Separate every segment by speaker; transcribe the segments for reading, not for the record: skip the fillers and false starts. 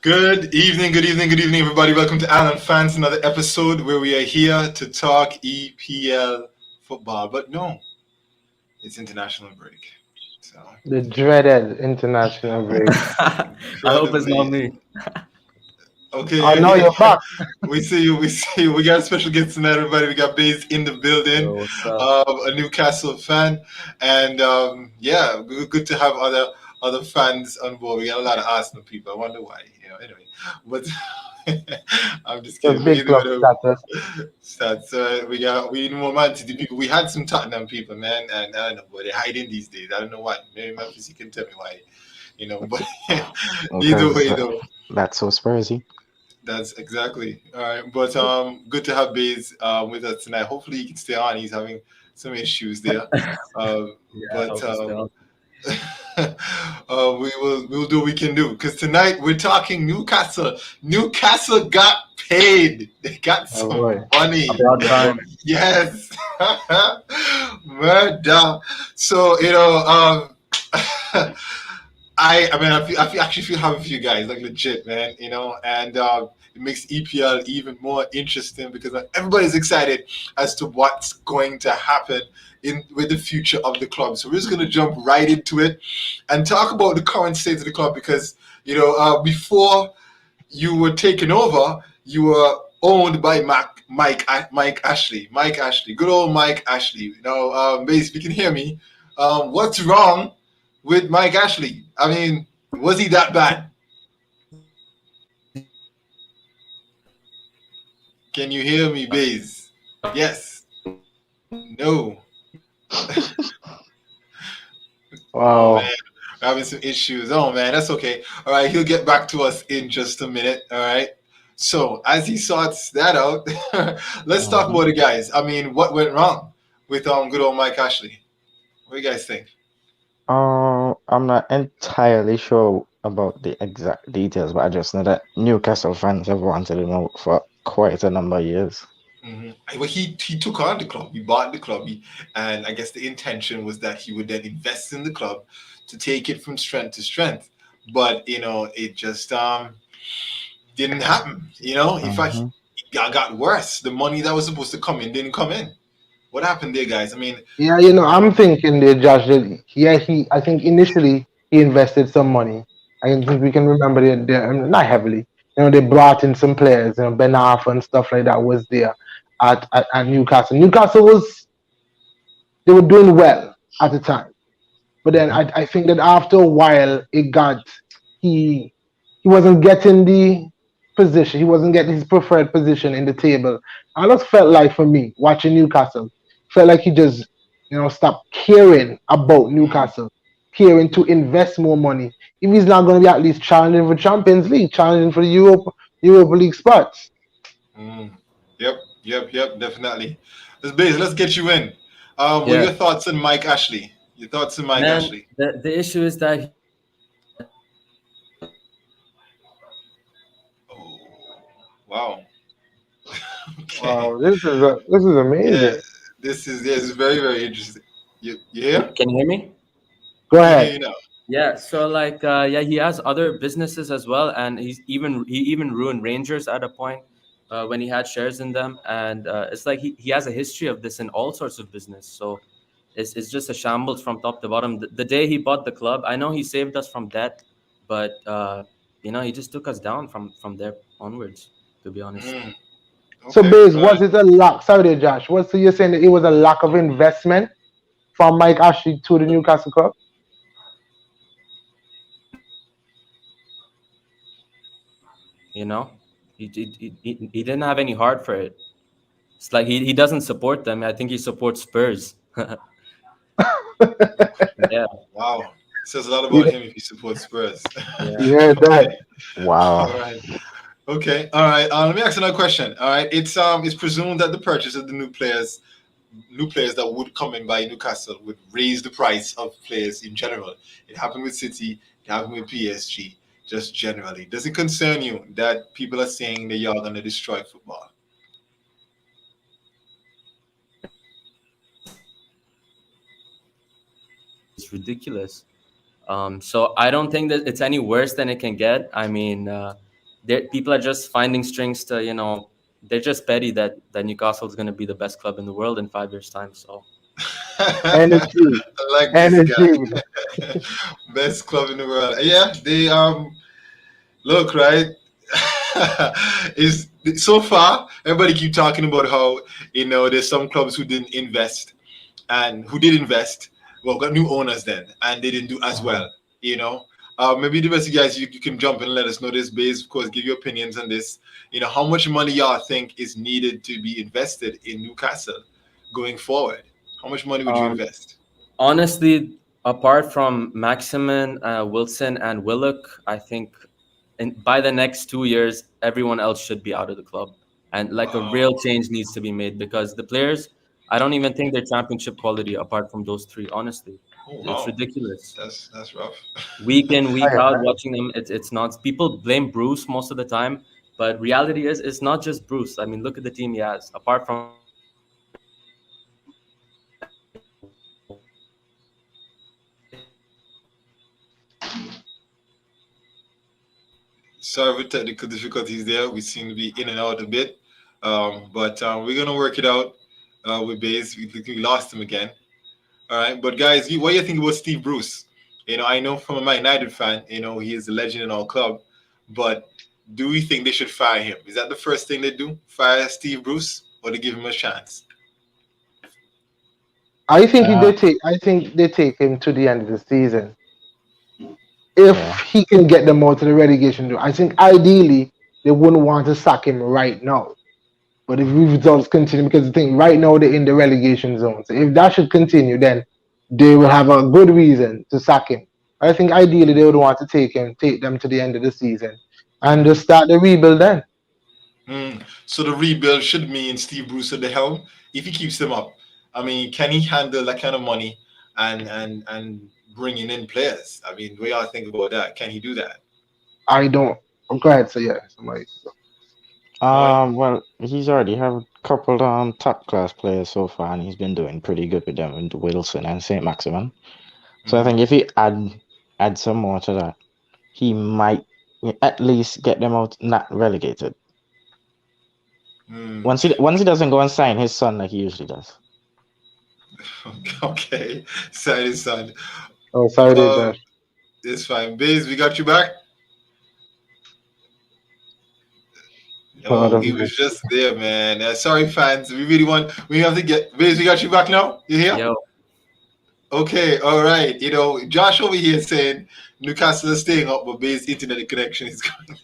Speaker 1: Good evening, good evening, everybody. Welcome to Alan Fans, another episode where we are here to talk EPL football. But no, it's international break. So
Speaker 2: The dreaded international break.
Speaker 3: I hope it's not
Speaker 1: incredibly,
Speaker 3: me.
Speaker 1: okay,
Speaker 2: Oh
Speaker 1: you're
Speaker 2: no,
Speaker 1: here.
Speaker 2: you're back.
Speaker 1: We see you. We see you. We got a special guest tonight, everybody. We got Baze in the building,
Speaker 3: Yo, what's up?
Speaker 1: a Newcastle fan, and yeah, good to have other fans on board. We got a lot of Arsenal people. I wonder why. Anyway, but I'm just
Speaker 2: The
Speaker 1: kidding. But
Speaker 2: big
Speaker 1: either way,
Speaker 2: club status.
Speaker 1: that's we need more Man City people. We had some Tottenham people, man, and I don't know, but they're hiding these days. I don't know why. Maybe Memphis, you can tell me why. But either
Speaker 4: Because
Speaker 1: way, though.
Speaker 4: that's so Spursy.
Speaker 1: That's exactly all right. But good to have Baze with us tonight. Hopefully he can stay on. He's having some issues there.
Speaker 3: Yeah, I
Speaker 1: But
Speaker 3: hope it's still.
Speaker 1: we'll do what we can do because tonight we're talking Newcastle. Newcastle got paid. They got
Speaker 2: Oh
Speaker 1: some
Speaker 2: boy.
Speaker 1: money.
Speaker 3: About time.
Speaker 1: Yes, murder. So I mean, actually feel happy for you guys, like legit, man. And it makes EPL even more interesting because everybody's excited as to what's going to happen in with the future of the club. So we're just gonna jump right into it and talk about the current state of the club because before you were taken over, you were owned by Mike Ashley. Mike Ashley, good old Mike Ashley. Base, if you can hear me, what's wrong with Mike Ashley? I mean, was he that bad? Can you hear me, Baze? Yes. No. Oh man,
Speaker 2: Wow.
Speaker 1: we're having some issues. Oh man, that's okay. All right, he'll get back to us in just a minute. All right. So as he sorts that out, let's talk
Speaker 4: Mhm.
Speaker 1: about it, guys. I mean, what went wrong with good old Mike Ashley? What do you guys think?
Speaker 4: I'm not entirely sure about the exact details, but I just know that Newcastle fans have wanted him out for quite a number of years.
Speaker 1: Well, he took on the club. He bought the club, and I guess the intention was that he would then invest in the club to take it from strength to strength. But it just didn't happen. In fact,
Speaker 4: Hmm.
Speaker 1: it got worse. The money that was supposed to come in didn't come in. What happened there, guys? I mean,
Speaker 2: Yeah, I'm thinking there, Josh, that yeah, I think initially he invested some money. I think we can remember not heavily. They brought in some players, Ben Arfa and stuff like that was there at Newcastle. Newcastle they were doing well at the time. But then
Speaker 4: Hmm.
Speaker 2: I think that after a while, he he wasn't getting the position. He wasn't getting his preferred position in the table. I just felt like for me watching Newcastle, felt like he just stopped caring about
Speaker 1: mm,
Speaker 2: Newcastle, caring to invest more money. If he's not going to be at least challenging for Champions League, challenging for the Europa League spots.
Speaker 1: mm, yep, definitely. Let's get you in. What are
Speaker 3: Yeah,
Speaker 1: your thoughts on Mike Ashley? Your thoughts on Mike
Speaker 3: man.
Speaker 1: Ashley?
Speaker 3: The issue is that
Speaker 1: Oh, wow. Okay.
Speaker 2: Wow, this is
Speaker 1: Yeah,
Speaker 2: amazing.
Speaker 1: this is very very interesting. You hear?
Speaker 3: can you hear me?
Speaker 2: Go
Speaker 1: We can hear
Speaker 2: ahead.
Speaker 1: you now.
Speaker 3: Yeah. So like, yeah, he has other businesses as well, and he even ruined Rangers at a point when he had shares in them, and it's like he has a history of this in all sorts of business. So it's just a shambles from top to bottom. The day he bought the club, I know he saved us from debt, but he just took us down from there onwards. To be honest.
Speaker 1: Mm,
Speaker 2: So,
Speaker 1: okay.
Speaker 2: Biz,
Speaker 1: All right.
Speaker 2: was it a lack? Sorry, there, Josh. So you're saying that it was a lack of investment from Mike Ashley to the Newcastle club?
Speaker 3: You know, he didn't have any heart for it. It's like he doesn't support them. I think he supports Spurs. Yeah,
Speaker 1: Wow. Says a lot about
Speaker 2: Yeah,
Speaker 1: him if he supports Spurs.
Speaker 3: yeah.
Speaker 2: you heard
Speaker 1: Okay.
Speaker 2: that.
Speaker 1: All
Speaker 4: Wow.
Speaker 1: right. Okay. All right. Let me ask another question. All right. It's presumed that the purchase of the new players that would come in by Newcastle would raise the price of players in general. It happened with City. It happened with PSG. Just generally, does it concern you that people are saying that you're going to destroy football?
Speaker 3: It's ridiculous. So I don't think that it's any worse than it can get. I mean, People are just finding strings to, they're just petty that Newcastle is going to be the best club in the world in 5 years' time. So
Speaker 2: Energy,
Speaker 1: I like this
Speaker 2: energy.
Speaker 1: guy. Best club in the world. Yeah, they look right. Is so far everybody keep talking about how there's some clubs who didn't invest and who did invest, well, got new owners then, and they didn't do as
Speaker 2: Uh-huh.
Speaker 1: well. You know, maybe the rest of you guys, you can jump in and let us know this base, of course, give your opinions on this. How much money y'all think is needed to be invested in Newcastle going forward? How much money would you
Speaker 3: um,
Speaker 1: invest?
Speaker 3: honestly, apart from Maximin, Wilson, and Willock, I think by the next 2 years, everyone else should be out of the club, and like a real
Speaker 1: Wow.
Speaker 3: change needs to be made because the players, I don't even think they're championship quality apart from those three. Honestly,
Speaker 1: Oh
Speaker 3: it's
Speaker 1: wow,
Speaker 3: ridiculous.
Speaker 1: that's rough.
Speaker 3: Week in,
Speaker 2: I
Speaker 3: week out,
Speaker 2: agree.
Speaker 3: watching them, it's not. People blame Bruce most of the time, but reality is, it's not just Bruce. I mean, look at the team he has. Apart from Wilson, Maximin, and Willock,
Speaker 1: Sorry for technical difficulties there. We seem to be in and out a bit, but we're gonna work it out with Bays. We lost him again. All right, but guys, what do you think about Steve Bruce? I know from a Man United fan, he is a legend in our club, but do we think they should fire him? Is that the first thing they do? Fire Steve Bruce, or they give him a chance?
Speaker 4: Uh,
Speaker 2: I think they take him to the end of the season. If
Speaker 4: yeah.
Speaker 2: he can get them out to the relegation zone, I think ideally they wouldn't want to sack him right now. But if results continue, because the thing right now they're in the relegation zone, so if that should continue, then they will have a good reason to sack him. I think ideally they would want to take them to the end of the season, and
Speaker 1: Mm.
Speaker 2: just start the rebuild then.
Speaker 1: So the rebuild should mean Steve Bruce at the helm if he keeps them up. I mean, can he handle that kind of money and bringing in players? I mean, what y'all think about that? Can he do that?
Speaker 2: I don't. I'm glad. So yeah, somebody.
Speaker 1: Moy?
Speaker 4: Well, he's already have a couple top class players so far, and he's been doing pretty good with them, with Wilson and Saint Maximin. So I
Speaker 1: Mm-hmm.
Speaker 4: think if he add some more to that, he might at least get them out not relegated.
Speaker 1: Mm.
Speaker 4: Once he doesn't go and sign his son like he usually does.
Speaker 1: Okay, sorry, son.
Speaker 2: Oh, sorry, there,
Speaker 1: Um,
Speaker 2: Josh.
Speaker 1: it's fine. Biz, we got you back.
Speaker 2: Out
Speaker 1: Oh,
Speaker 2: of
Speaker 1: he
Speaker 2: my-
Speaker 1: was just there, man. Sorry, fans. We have to get Biz. We got you back now. You here?
Speaker 3: yo,
Speaker 1: Okay, all right. Josh over here saying Newcastle is staying up, but Biz internet connection is going.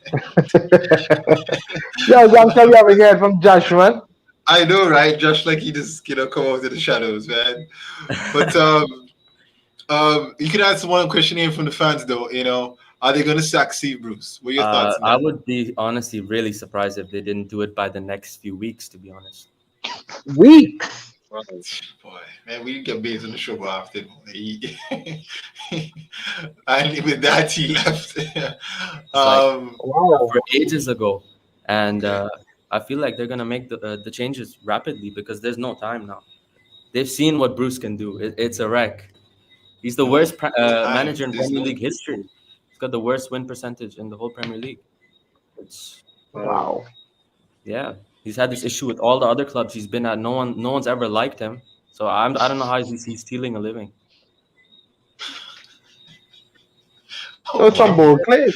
Speaker 2: Yo, long time you haven't heard from Josh, man.
Speaker 1: I know, right? Josh, like he just come out of the shadows, man. But you can answer one question here from the fans, though. Are they going to sack Steve Bruce? What are your thoughts on
Speaker 3: I
Speaker 1: that?
Speaker 3: would be honestly really surprised if they didn't do it by the next few weeks. To be honest,
Speaker 2: Weeks.
Speaker 1: Boy, man, we get Biz on the show often. And with that, he left.
Speaker 3: it's like
Speaker 2: Wow.
Speaker 3: for ages ago, and
Speaker 1: Okay.
Speaker 3: I feel like they're gonna make the changes rapidly because there's no time now. They've seen what Bruce can do. It's a wreck. He's the
Speaker 1: No,
Speaker 3: worst
Speaker 1: no time.
Speaker 3: manager in
Speaker 1: There's
Speaker 3: Premier
Speaker 1: no.
Speaker 3: League history. He's got the worst win percentage in the whole Premier League. It's
Speaker 2: Wow.
Speaker 3: Yeah, he's had this issue with all the other clubs he's been at. No one's ever liked him. So I don't know how he's stealing a living.
Speaker 2: That's a
Speaker 1: Okay.
Speaker 4: Wow.
Speaker 2: bold claim.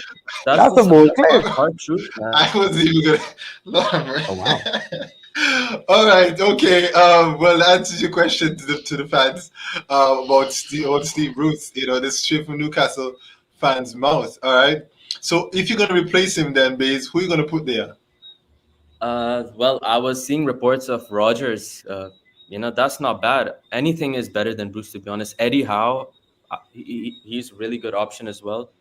Speaker 3: That's
Speaker 2: That's a bold
Speaker 3: the
Speaker 2: claim.
Speaker 3: hard truth, man.
Speaker 1: I wasn't even gonna. Lord have
Speaker 4: Oh wow.
Speaker 1: mercy. All right, okay. Well, that answers your question to the fans about Steve Bruce. This straight from Newcastle fans' mouth. All right. So if you're gonna replace him, then Bays, who are you gonna put there?
Speaker 3: Well, I was seeing reports of Rogers. That's not bad. Anything is better than Bruce, to be honest. Eddie Howe, he's a really good option as well.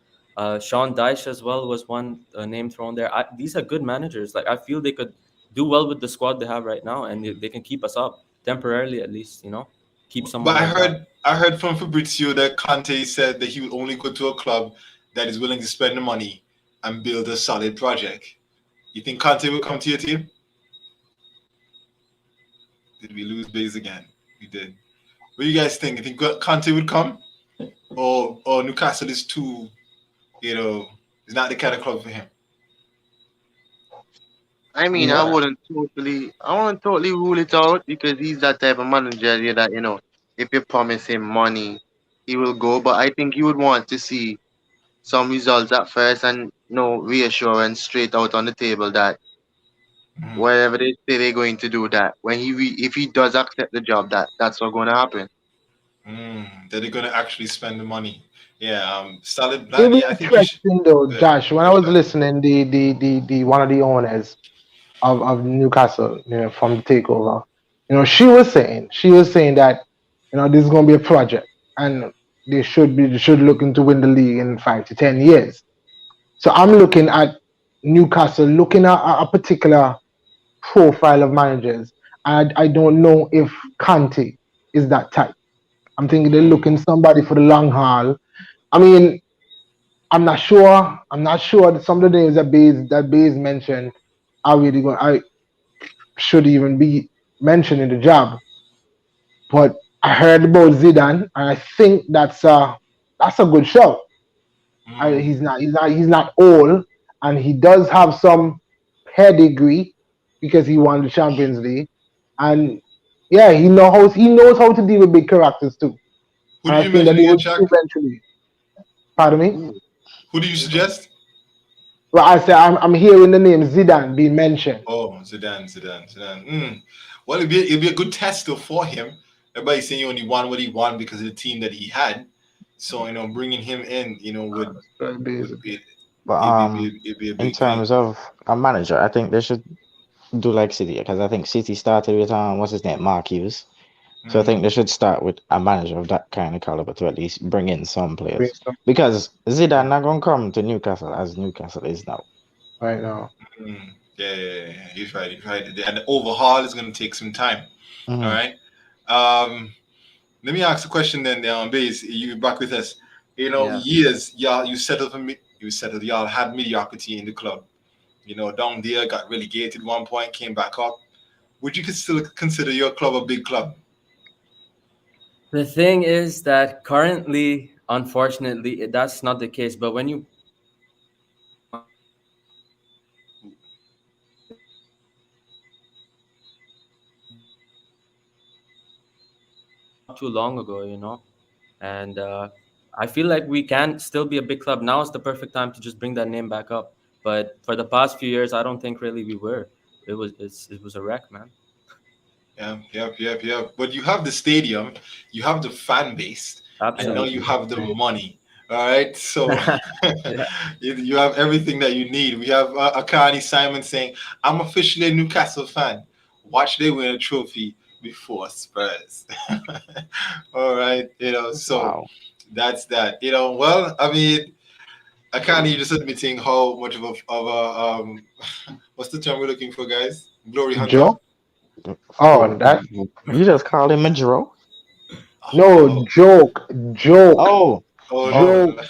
Speaker 3: Sean Dyche as well was one name thrown there. These are good managers. Like I feel they could do well with the squad they have right now, and they can keep us up temporarily at least. Keep
Speaker 1: But
Speaker 3: someone
Speaker 1: I
Speaker 3: like that.
Speaker 1: heard I heard from Fabrizio that Conte said that he would only go to a club that is willing to spend the money and build a solid project. You think Conte will come to your team? Did we lose Bays again? We did. What do you guys think? You think Conte would come, or Newcastle is too, is not the kind of club for him?
Speaker 5: I mean,
Speaker 2: Yeah.
Speaker 5: I wouldn't totally rule it out because he's that type of manager yeah, that if you promise him money, he will go. But I think he would want to see some results at first and no reassurance straight out on the table that
Speaker 1: Mm,
Speaker 5: whatever they say they're going to do, that when if he does accept the job, that's what's going to happen.
Speaker 1: that they're gonna actually spend the money. Yeah, solid
Speaker 2: It'll
Speaker 1: plan.
Speaker 2: be
Speaker 1: Yeah, I think you should.
Speaker 2: interesting though,
Speaker 1: Good,
Speaker 2: Josh. When I
Speaker 1: good
Speaker 2: was
Speaker 1: plan.
Speaker 2: listening, the one of the owners of Newcastle, from the takeover, she was saying that, this is gonna be a project and they should looking to win the league in 5 to 10 years. So I'm looking at Newcastle, looking at a particular profile of managers. I don't know if Conte is that type. I'm thinking they're
Speaker 1: Mm,
Speaker 2: looking somebody for the long haul. I mean, I'm not sure. I'm not sure that some of the names that Bays mentioned are really going. I should even be mentioned in the job. But I heard about Zidane, and I think that's a good show.
Speaker 1: mm.
Speaker 2: He's not old, and he does have some pedigree because he won the Champions League, and yeah, he knows how to deal with big characters too.
Speaker 1: Who
Speaker 2: And
Speaker 1: did
Speaker 2: I
Speaker 1: you
Speaker 2: think that
Speaker 1: mention
Speaker 2: he
Speaker 1: again,
Speaker 2: would
Speaker 1: Chuck?
Speaker 2: eventually. Pardon me.
Speaker 5: Ooh.
Speaker 1: Who do you suggest?
Speaker 2: Well, I say I'm hearing the name Zidane being mentioned.
Speaker 1: Oh, Zidane. Well, it'd be a good tester for him. Everybody's saying he only won what he won because of the team that he had. So bringing him in, would be
Speaker 4: But
Speaker 1: it'd be a
Speaker 4: in
Speaker 1: big thing.
Speaker 4: terms of a manager, I think they should do like City because I think City started with what's his name, Mark Hughes. So I think
Speaker 1: Mm,
Speaker 4: they should start with a manager of that kind of caliber to at least bring in some
Speaker 2: Bring
Speaker 4: players.
Speaker 2: some
Speaker 4: Because Zidane not gonna come to Newcastle as Newcastle is now.
Speaker 2: right now.
Speaker 1: yeah. He's right. He's right. And the overhaul is going to take some time. All
Speaker 4: Hmm.
Speaker 1: right. Um, Let me ask a question then, Base. You back with us?
Speaker 3: Yeah.
Speaker 1: Years, y'all, you settled. Y'all had mediocrity in the club. Down there, got relegated one point, came back up. Would you still consider your club a big club?
Speaker 3: The thing is that currently, unfortunately, that's not the case. But when you not too long ago, and I feel like we can still be a big club. Now is the perfect time to just bring that name back up. But for the past few years, I don't think really we were. It was a wreck, man.
Speaker 1: Yeah, yep. But you have the stadium, you have the fan base, and now you
Speaker 3: Absolutely.
Speaker 1: have the money. All right, so
Speaker 3: Yeah.
Speaker 1: you have everything that you need. We have Akani Simon saying, "I'm officially a Newcastle fan. Watch they win a trophy before Spurs." All right, so
Speaker 4: Wow.
Speaker 1: that's that. Well, I mean, Akani, you just admitting how much of a what's the term we're looking for, guys? Glory hunter.
Speaker 2: Joe? Oh, that
Speaker 4: You just called him a Jiro?
Speaker 2: no
Speaker 1: Oh,
Speaker 2: joke, joke,
Speaker 4: Oh,
Speaker 1: oh
Speaker 4: oh,
Speaker 2: joke.
Speaker 1: no.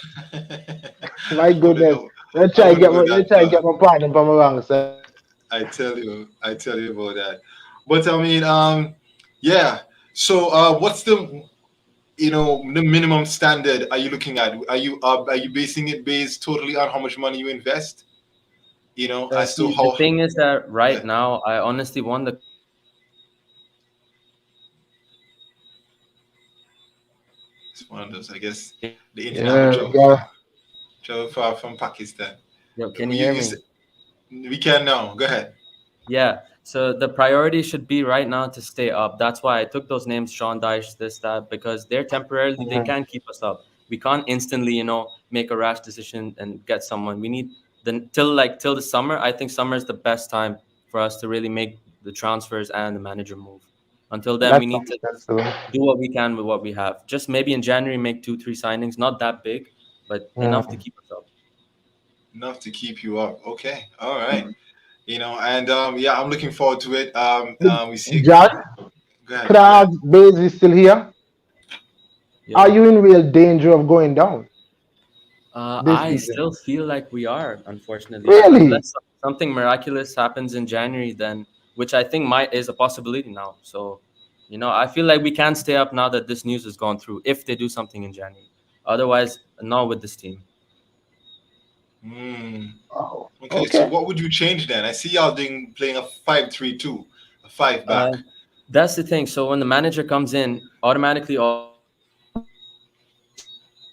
Speaker 2: My
Speaker 1: I wouldn't
Speaker 2: goodness.
Speaker 1: go.
Speaker 2: Let's
Speaker 1: I
Speaker 2: try to
Speaker 1: wouldn't
Speaker 2: get
Speaker 1: go
Speaker 2: my
Speaker 1: that
Speaker 2: let's try to
Speaker 1: far.
Speaker 2: get my partner from wrong side.
Speaker 1: I tell you about that. But I mean, yeah. So, what's the minimum standard are you looking at? Are you basing it based totally on how much money you invest? As to
Speaker 3: See, the
Speaker 1: how.
Speaker 3: thing is that right
Speaker 1: Yeah,
Speaker 3: now, I honestly want the
Speaker 1: it's one of those. I guess the internet have
Speaker 2: Yeah,
Speaker 1: travel far from Pakistan.
Speaker 3: Yo, can you
Speaker 1: You,
Speaker 3: hear
Speaker 1: you,
Speaker 3: me?
Speaker 1: s- we can now. Go ahead.
Speaker 3: Yeah. So the priority should be right now to stay up. That's why I took those names, Sean Dyche, this, that, because they're temporarily, they
Speaker 2: mhm.
Speaker 3: can't keep us up. We can't instantly, make a rash decision and get someone. We need till the summer. I think summer is the best time for us to really make the transfers and the manager move. Until then,
Speaker 2: That
Speaker 3: we need
Speaker 2: makes
Speaker 3: to
Speaker 2: sense though.
Speaker 3: do what we can with what we have. Just maybe in January make 2, 3 signings, not that big, but enough to
Speaker 2: Mm.
Speaker 3: keep us up.
Speaker 1: Enough to keep you up. Okay. All right. And yeah, I'm looking forward to it. We see.
Speaker 2: Josh,
Speaker 1: Go ahead.
Speaker 2: could
Speaker 1: Go
Speaker 2: I
Speaker 1: ahead.
Speaker 2: ask Baze is still here? Are
Speaker 3: Yo.
Speaker 2: you in real danger of going down this
Speaker 3: I
Speaker 2: season?
Speaker 3: still feel like we are, unfortunately,
Speaker 2: Really?
Speaker 3: unless something miraculous happens in January, then which I think might is a possibility now. So, I feel like we can stay up now that this news has gone through. If they do something in January, otherwise, not with this team.
Speaker 1: Hmm.
Speaker 2: Oh.
Speaker 1: Okay, so
Speaker 2: Okay.
Speaker 1: what would you change then? I see y'all doing playing a 5-3-2, a five
Speaker 3: Uh,
Speaker 1: back.
Speaker 3: that's the thing. So when the manager comes in, automatically all the players are going to be thinking of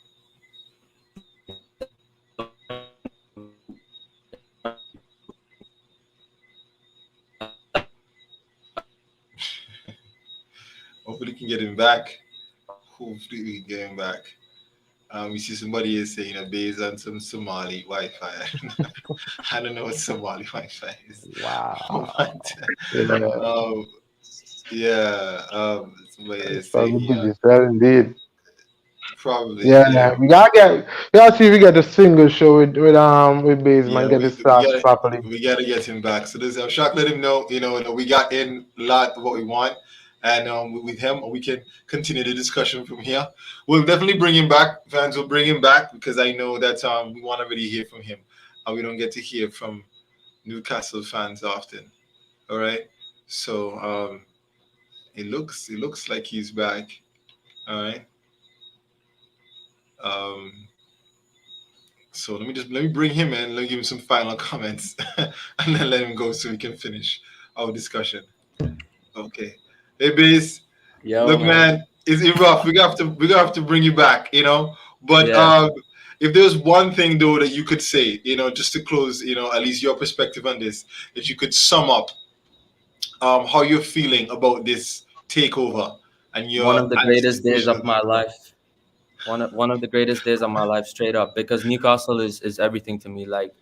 Speaker 1: Hopefully, we can get him back. Hopefully, we can get him back. You see somebody is saying based on some Somali Wi-Fi. I don't know what Somali Wi-Fi is, but
Speaker 4: Wow.
Speaker 2: Yeah,
Speaker 1: um, yeah, somebody
Speaker 2: it's
Speaker 1: is saying
Speaker 2: probably
Speaker 1: yeah,
Speaker 2: digital indeed.
Speaker 1: probably
Speaker 2: Yeah,
Speaker 1: yeah.
Speaker 2: yeah. We gotta see if we get a single show with Baseman,
Speaker 1: Yeah,
Speaker 2: get
Speaker 1: we
Speaker 2: it
Speaker 1: we
Speaker 2: started
Speaker 1: gotta
Speaker 2: properly.
Speaker 1: we gotta get him back. So this, I'm shocked. Let him know. We got in a lot of what we want, and with him, we can continue the discussion from here. We'll definitely bring him back. Fans will bring him back because I know that we want to really hear from him, and we don't get to hear from Newcastle fans often. All right. So it looks like he's back. All right. Um, so let me bring him in. Let me give him some final comments, and then let him go so we can finish our discussion. Okay. Hey, Biz.
Speaker 3: yo,
Speaker 1: Look,
Speaker 3: man.
Speaker 1: man, it's rough. We gonna have to bring you back. But
Speaker 3: Yeah,
Speaker 1: if there's one thing though that you could say, just to close, at least your perspective on this, if you could sum up how you're feeling about this takeover and
Speaker 3: one
Speaker 1: your
Speaker 3: of the greatest days
Speaker 1: anticipation
Speaker 3: of
Speaker 1: of the
Speaker 3: my
Speaker 1: club.
Speaker 3: life. One of the greatest days of my life, straight up, because Newcastle is everything to me. Like,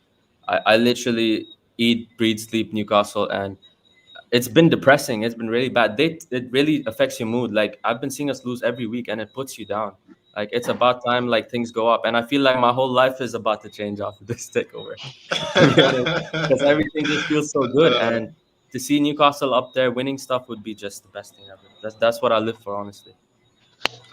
Speaker 3: I literally eat, breathe, sleep Newcastle, and it's been depressing. It's been really bad. It really affects your mood. Like, I've been seeing us lose every week, and it puts you down. Like, it's about time like things go up, and I feel like my whole life is about to change after this takeover. To be honest, because everything just feels so good,
Speaker 1: Uh,
Speaker 3: and to see Newcastle up there winning stuff would be just the best thing ever. That's what I live for, honestly.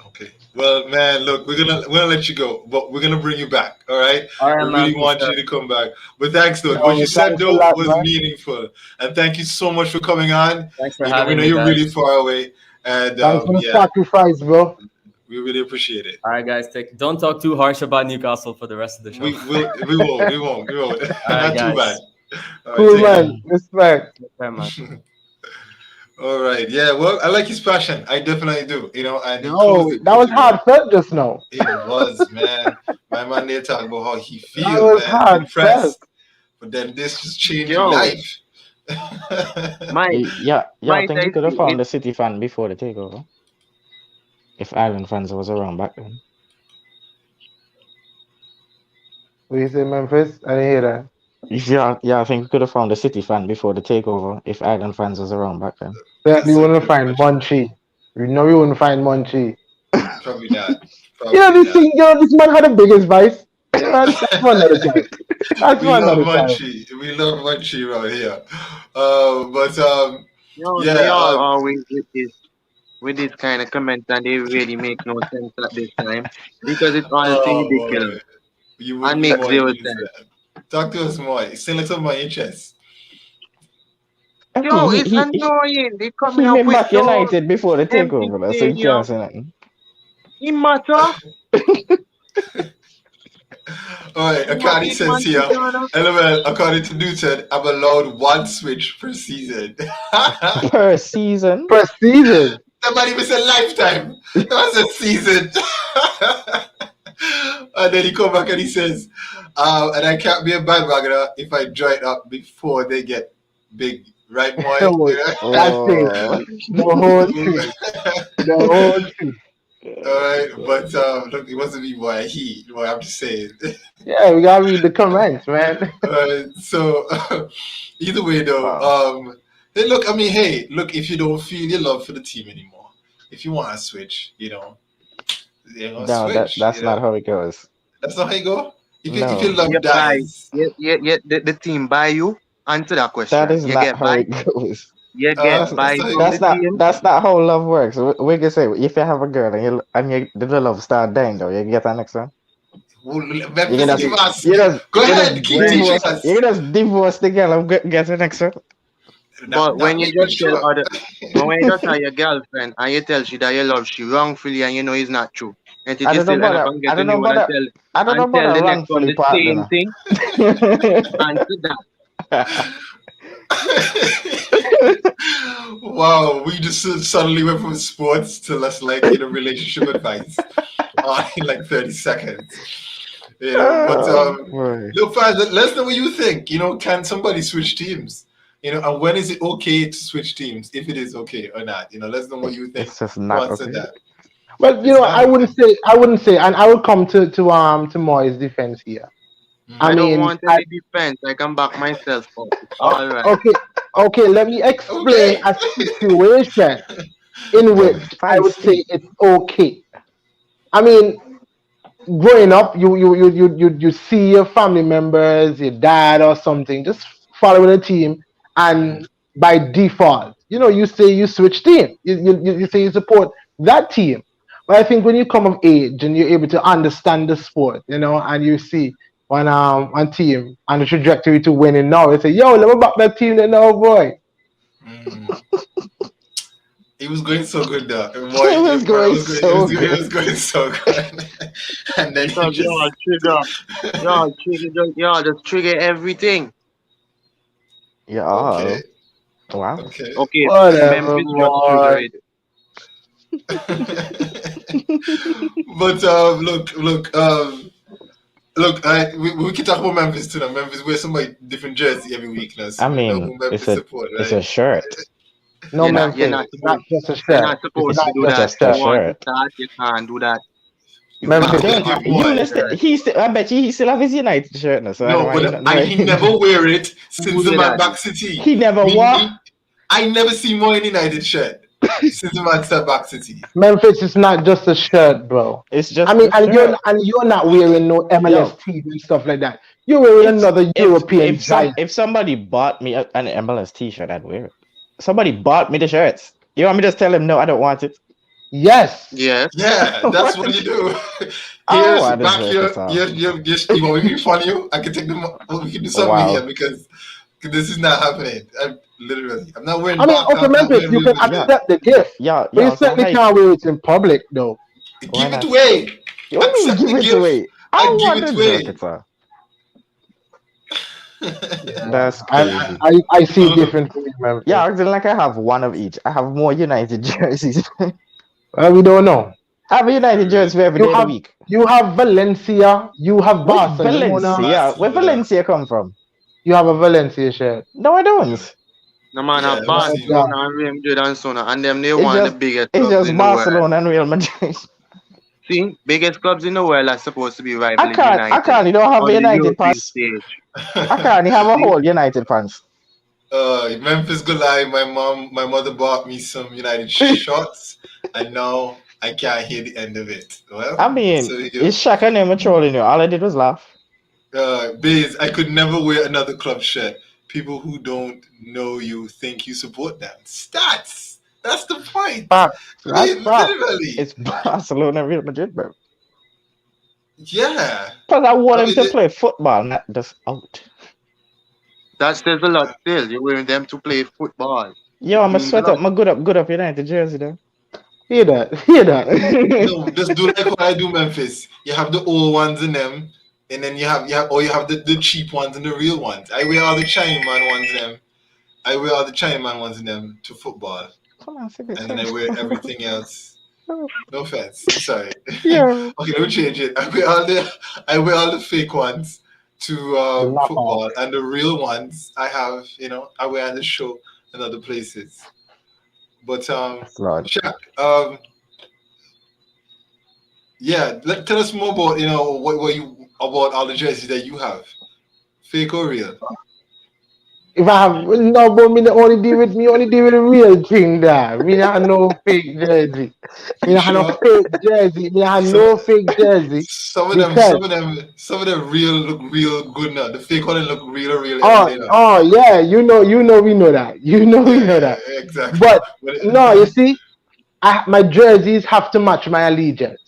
Speaker 1: Okay. Well, man, look, we're gonna let you go, but we're gonna bring you back. All right.
Speaker 3: All
Speaker 1: We
Speaker 3: right, man,
Speaker 1: really
Speaker 3: for
Speaker 1: want
Speaker 3: sure.
Speaker 1: you to come back. But thanks, though. What you
Speaker 2: No,
Speaker 1: said
Speaker 2: thanks a
Speaker 1: though
Speaker 2: lot,
Speaker 1: was
Speaker 2: man.
Speaker 1: meaningful, and thank you so much for coming on.
Speaker 3: Thanks for
Speaker 1: We
Speaker 3: having
Speaker 1: know
Speaker 3: me,
Speaker 1: you're really
Speaker 3: guys.
Speaker 1: far away, and
Speaker 2: Thanks for the
Speaker 1: yeah,
Speaker 2: sacrifice, bro.
Speaker 1: we really appreciate it.
Speaker 3: All right, guys, don't talk too harsh about Newcastle for the rest of the show.
Speaker 1: We won't.
Speaker 3: All right,
Speaker 1: Not too bad.
Speaker 3: guys.
Speaker 1: All right,
Speaker 2: Cool,
Speaker 1: take
Speaker 2: man. Respect.
Speaker 3: Take care, man.
Speaker 1: care. All right. Yeah. Well, I like his passion. I definitely do. And he
Speaker 2: Yo,
Speaker 1: closed it
Speaker 2: that was
Speaker 1: pretty well.
Speaker 2: heartfelt just now.
Speaker 1: It was, man. My man there talking about how he
Speaker 2: That
Speaker 1: feel,
Speaker 2: was
Speaker 1: man,
Speaker 2: heartfelt.
Speaker 1: depressed. But then this just changed your
Speaker 5: Yo,
Speaker 1: life.
Speaker 5: might
Speaker 4: Yeah, I
Speaker 5: might
Speaker 4: think
Speaker 5: I
Speaker 4: we could have
Speaker 5: see
Speaker 4: found
Speaker 5: it?
Speaker 4: the City fan before the takeover. If Island fans was around back then.
Speaker 2: What you say, Memphis? I didn't hear that.
Speaker 4: Yeah, I think we could have found the City fan before the takeover if Island fans was around back then.
Speaker 2: Certainly
Speaker 1: That's a
Speaker 2: wouldn't
Speaker 1: good
Speaker 2: find
Speaker 1: question.
Speaker 2: Munchie. You know you wouldn't find Munchie.
Speaker 1: Probably not.
Speaker 2: You know
Speaker 1: Probably
Speaker 2: this
Speaker 1: not.
Speaker 2: thing, this man had the biggest vice. That's for another time. That's
Speaker 1: We
Speaker 2: for
Speaker 1: love
Speaker 2: another time.
Speaker 1: Munchie. We love Munchie around here. But
Speaker 5: They
Speaker 1: yeah.
Speaker 5: all always with this kind of comments and they really make no sense at this time because it's honestly
Speaker 1: Oh
Speaker 5: ridiculous
Speaker 1: boy, you
Speaker 5: and
Speaker 1: would be
Speaker 5: makes
Speaker 1: more
Speaker 5: zero
Speaker 1: into
Speaker 5: sense.
Speaker 1: that. Talk to us more. Still a little more interest.
Speaker 4: I mean,
Speaker 5: Yo, it's annoying. They
Speaker 4: he
Speaker 5: coming up
Speaker 4: named
Speaker 5: with
Speaker 4: back
Speaker 5: no
Speaker 4: United before the
Speaker 5: empty
Speaker 4: takeover, so you can't
Speaker 5: stadium.
Speaker 4: say nothing.
Speaker 5: It matter.
Speaker 1: All right,
Speaker 5: It matter.
Speaker 1: Akani
Speaker 5: It
Speaker 1: says
Speaker 5: man
Speaker 1: here,
Speaker 5: sit down.
Speaker 1: LML, according to Newton, I'm allowed one switch per season. That
Speaker 4: Per season.
Speaker 2: First season.
Speaker 1: might even say lifetime. That's a season. And then he come back and he says, and I can't be a bandwagoner if I join up before they get big. Right, Moy?
Speaker 2: Oh, that's it.
Speaker 4: Oh.
Speaker 2: The whole truth. The whole truth.
Speaker 1: All right, but look, it wasn't me, boy. Boy, I'm just saying.
Speaker 2: Yeah, we gotta read the comments, man.
Speaker 1: So either way, though,
Speaker 4: Wow.
Speaker 1: hey, look. I mean, hey, look. If you don't feel your love for the team anymore, if you want to switch, you're gonna
Speaker 4: No,
Speaker 1: switch.
Speaker 4: that's not how it goes.
Speaker 1: That's not how you go. If your
Speaker 4: No,
Speaker 5: You
Speaker 1: love
Speaker 5: buy.
Speaker 1: dies,
Speaker 5: The team buy you. Answer that
Speaker 4: that
Speaker 5: question.
Speaker 4: is
Speaker 5: You
Speaker 4: not
Speaker 5: get
Speaker 4: how
Speaker 5: buy.
Speaker 4: it goes.
Speaker 5: You get buy
Speaker 1: that's not how you
Speaker 5: from
Speaker 1: go.
Speaker 5: the team.
Speaker 4: That's not how love works. We can say if you have a girl the love start dying though, you get an next one.
Speaker 1: Well,
Speaker 4: You can
Speaker 1: Memphis,
Speaker 4: just
Speaker 1: keep asking.
Speaker 4: you just
Speaker 1: Go
Speaker 4: you
Speaker 1: ahead,
Speaker 4: just
Speaker 1: keep
Speaker 5: When
Speaker 1: teaching
Speaker 4: divorce you
Speaker 1: us.
Speaker 4: can just divorce the girl and get the next one.
Speaker 5: but when
Speaker 1: Not
Speaker 5: you
Speaker 1: me, for
Speaker 5: just tell
Speaker 1: sure.
Speaker 5: other, but when you just tell your girlfriend and you tell she that you love she wrongfully and you know it's not true. And
Speaker 4: I
Speaker 5: you
Speaker 4: don't know
Speaker 5: still end
Speaker 4: about
Speaker 5: up
Speaker 4: that.
Speaker 5: and
Speaker 4: I
Speaker 5: get a
Speaker 4: don't know
Speaker 5: new one
Speaker 4: about that. I don't know
Speaker 5: and
Speaker 4: about
Speaker 5: tell
Speaker 4: that
Speaker 5: the next one
Speaker 4: wrongfully
Speaker 5: the
Speaker 4: part,
Speaker 5: same
Speaker 4: you
Speaker 5: thing. Answer that.
Speaker 1: Wow, we just suddenly went from sports to less like relationship advice in like 30 seconds. But
Speaker 4: Oh boy.
Speaker 1: look, fans, let us know what you think. Can somebody switch teams? And when is it okay to switch teams? If it is okay or not? Let us know what you think.
Speaker 4: It's just not
Speaker 1: Thoughts on
Speaker 4: okay.
Speaker 1: that?
Speaker 2: Well,
Speaker 1: It's not okay.
Speaker 2: I wouldn't say, and I would come to Moy's defense here. I
Speaker 5: I
Speaker 1: Mhm.
Speaker 5: don't
Speaker 2: mean,
Speaker 5: want any defense. I can back myself up. It's all right.
Speaker 2: okay, okay. Let me explain
Speaker 1: Okay.
Speaker 2: a situation in
Speaker 4: You're
Speaker 2: which I would say
Speaker 4: feisty.
Speaker 2: it's okay. I mean, growing up, you see your family members, your dad or something, just following a team,
Speaker 1: Mhm.
Speaker 2: and by default, you say you switch team. You say you support that team. But I think when you come of age and you're able to understand the sport, and you see one team on the trajectory to winning now, you say, yo, let me back that team that now, boy.
Speaker 1: Mhm. It was going so good though.
Speaker 4: It
Speaker 1: Your
Speaker 4: was
Speaker 1: point
Speaker 4: going
Speaker 1: was going. It
Speaker 4: so
Speaker 1: was, it
Speaker 4: good.
Speaker 1: was going so good, and then you
Speaker 5: Because
Speaker 1: just
Speaker 5: y'all just trigger everything.
Speaker 4: Yeah.
Speaker 1: okay,
Speaker 4: Wow.
Speaker 1: okay.
Speaker 5: Okay,
Speaker 2: Whatever,
Speaker 5: Memphis just trigger
Speaker 2: boy.
Speaker 5: it.
Speaker 1: But look. We can talk about Memphis too. Now. Memphis wear somebody different jersey every week now,
Speaker 4: I
Speaker 1: so we know
Speaker 4: mean,
Speaker 1: who Memphis support,
Speaker 4: it's
Speaker 1: right?
Speaker 4: a shirt.
Speaker 2: No
Speaker 5: You're
Speaker 2: Memphis.
Speaker 5: not
Speaker 2: Not
Speaker 5: supposed
Speaker 2: just a
Speaker 5: you're
Speaker 2: shirt.
Speaker 5: not
Speaker 2: It's
Speaker 5: supposed
Speaker 2: not
Speaker 5: to
Speaker 4: It's
Speaker 5: do
Speaker 2: just a
Speaker 5: that.
Speaker 4: just
Speaker 5: You
Speaker 4: a
Speaker 2: shirt.
Speaker 5: want to
Speaker 4: shirt.
Speaker 5: start, you can't do that. You
Speaker 1: I
Speaker 5: have
Speaker 2: Memphis.
Speaker 5: to
Speaker 1: will
Speaker 4: Don't
Speaker 1: give
Speaker 5: start with the
Speaker 1: Moy.
Speaker 4: you still?
Speaker 5: shirt.
Speaker 4: I bet you he still have his United shirt now. So I don't
Speaker 1: No,
Speaker 4: want
Speaker 1: but he
Speaker 4: him.
Speaker 1: never wear it since
Speaker 5: Who
Speaker 1: the
Speaker 5: did
Speaker 1: man
Speaker 5: that?
Speaker 1: back City.
Speaker 4: He never wore.
Speaker 1: I never see Moy in United shirt since the man start back City.
Speaker 2: Memphis is not just a shirt, bro.
Speaker 4: It's
Speaker 2: I
Speaker 4: just
Speaker 2: mean,
Speaker 4: a
Speaker 2: and you're
Speaker 4: shirt.
Speaker 2: and you're not wearing no MLS
Speaker 4: Yo,
Speaker 2: team and stuff like that. You're wearing
Speaker 4: if
Speaker 2: another
Speaker 4: if
Speaker 2: European giant.
Speaker 4: if somebody bought me an MLS T-shirt, I'd wear it. Somebody bought me the shirts. You want me to just tell him no? I don't want it.
Speaker 2: Yes.
Speaker 5: Yes.
Speaker 1: Yeah, that's what you do.
Speaker 4: I don't
Speaker 1: Here's
Speaker 4: want the
Speaker 1: back
Speaker 4: shirt
Speaker 1: here.
Speaker 4: at all.
Speaker 1: You want me to fund you? I can take them. We can do something here
Speaker 4: Wow.
Speaker 1: because this is not happening. I'm not wearing
Speaker 2: I mean,
Speaker 1: Barca.
Speaker 2: okay,
Speaker 1: I'm not
Speaker 2: Memphis,
Speaker 1: wearing
Speaker 2: you
Speaker 1: Real
Speaker 2: can
Speaker 1: Madrid.
Speaker 4: Yeah,
Speaker 2: accept the gift, but you
Speaker 4: yeah. So
Speaker 2: certainly
Speaker 4: hype.
Speaker 2: can't wear it in public, though.
Speaker 4: Why
Speaker 1: Give it
Speaker 4: not?
Speaker 1: away.
Speaker 4: What do you mean
Speaker 1: Accept
Speaker 4: give
Speaker 1: the
Speaker 4: it
Speaker 1: gift
Speaker 4: away? I
Speaker 1: and
Speaker 4: don't
Speaker 1: give
Speaker 4: want
Speaker 1: it
Speaker 4: the shirt
Speaker 1: away.
Speaker 4: at all.
Speaker 2: Yeah,
Speaker 4: That's crazy.
Speaker 2: I see it different from you,
Speaker 4: Yeah,
Speaker 2: Memphis.
Speaker 4: acting like I have one of each. I have more United jerseys. I
Speaker 2: Well, we don't know.
Speaker 4: have a United jersey for every
Speaker 2: You
Speaker 4: day of the
Speaker 2: have
Speaker 4: week.
Speaker 2: you have Valencia, you have
Speaker 4: Which
Speaker 2: Barcelona,
Speaker 4: Valencia? Where
Speaker 1: Barcelona.
Speaker 4: Valencia come from?
Speaker 2: you have a Valencia shirt.
Speaker 4: No, I
Speaker 1: Yeah,
Speaker 4: don't.
Speaker 5: No man
Speaker 1: yeah,
Speaker 5: have
Speaker 1: I've
Speaker 2: My
Speaker 1: seen.
Speaker 2: God.
Speaker 5: Barcelona and Real Madrid and so on. And them they
Speaker 4: It's
Speaker 5: one of the
Speaker 4: just
Speaker 5: biggest
Speaker 4: it's
Speaker 5: clubs
Speaker 4: just
Speaker 5: in the world.
Speaker 4: Barcelona and Real Madrid.
Speaker 5: See, biggest clubs in the world are supposed to be rivaling
Speaker 4: I
Speaker 5: United
Speaker 4: can't. You don't have
Speaker 5: on
Speaker 4: a
Speaker 5: the
Speaker 4: United
Speaker 5: European
Speaker 4: pass.
Speaker 5: stage.
Speaker 4: I can't. You have a
Speaker 5: See?
Speaker 4: whole United fans.
Speaker 1: Memphis Gulai, my mother bought me some United shorts, and now I can't hear the end of it. Well,
Speaker 4: I mean,
Speaker 1: so you
Speaker 4: it's
Speaker 1: go.
Speaker 4: Shaq and them trolling you. All I did was laugh.
Speaker 1: Biz, I could never wear another club shirt. People who don't know you think you support them. Stats. That's the point.
Speaker 2: Fact.
Speaker 1: I
Speaker 2: That's
Speaker 1: mean,
Speaker 2: fact.
Speaker 1: literally.
Speaker 4: It's Barcelona and Real Madrid, bro.
Speaker 1: Yeah.
Speaker 4: Because I want
Speaker 1: I
Speaker 4: him
Speaker 1: mean,
Speaker 4: to play football, not just out.
Speaker 5: That says a lot still. You're wearing them to play football.
Speaker 4: Yo,
Speaker 5: It
Speaker 4: I'm a
Speaker 5: means a
Speaker 4: sweat
Speaker 5: lot.
Speaker 4: up, my good up United jersey though.
Speaker 2: Hear that? Hear that?
Speaker 1: no, just do like what I do, Memphis. You have the old ones in them, and then you have the cheap ones and the real ones. I wear all the Chinaman ones in them. I wear all the Chinaman ones in them to football,
Speaker 4: Come on, secret
Speaker 1: and then I
Speaker 4: sense.
Speaker 1: wear everything else. No offense. Sorry.
Speaker 4: Yo.
Speaker 1: Okay, let me change it. I wear all the fake ones to
Speaker 2: The knockoff.
Speaker 1: football, and the real ones I have. I wear on the show and other places. But
Speaker 4: Lord.
Speaker 1: Shaq, yeah, tell us more about what you about all the jerseys that you have, fake or real.
Speaker 2: If I have no, but me only deal with the real thing there. Me not have no fake jersey. Me
Speaker 1: You
Speaker 2: not have no
Speaker 1: sure?
Speaker 2: fake jersey. Me not have
Speaker 1: Some
Speaker 2: no fake jersey because
Speaker 1: some of them real look real good now. The fake one look real every
Speaker 2: oh
Speaker 1: day now.
Speaker 2: oh yeah, we know that. We
Speaker 1: Yeah,
Speaker 2: know
Speaker 1: yeah,
Speaker 2: that.
Speaker 1: yeah, exactly.
Speaker 2: But
Speaker 1: But
Speaker 2: no, you see, my jerseys have to match my allegiance.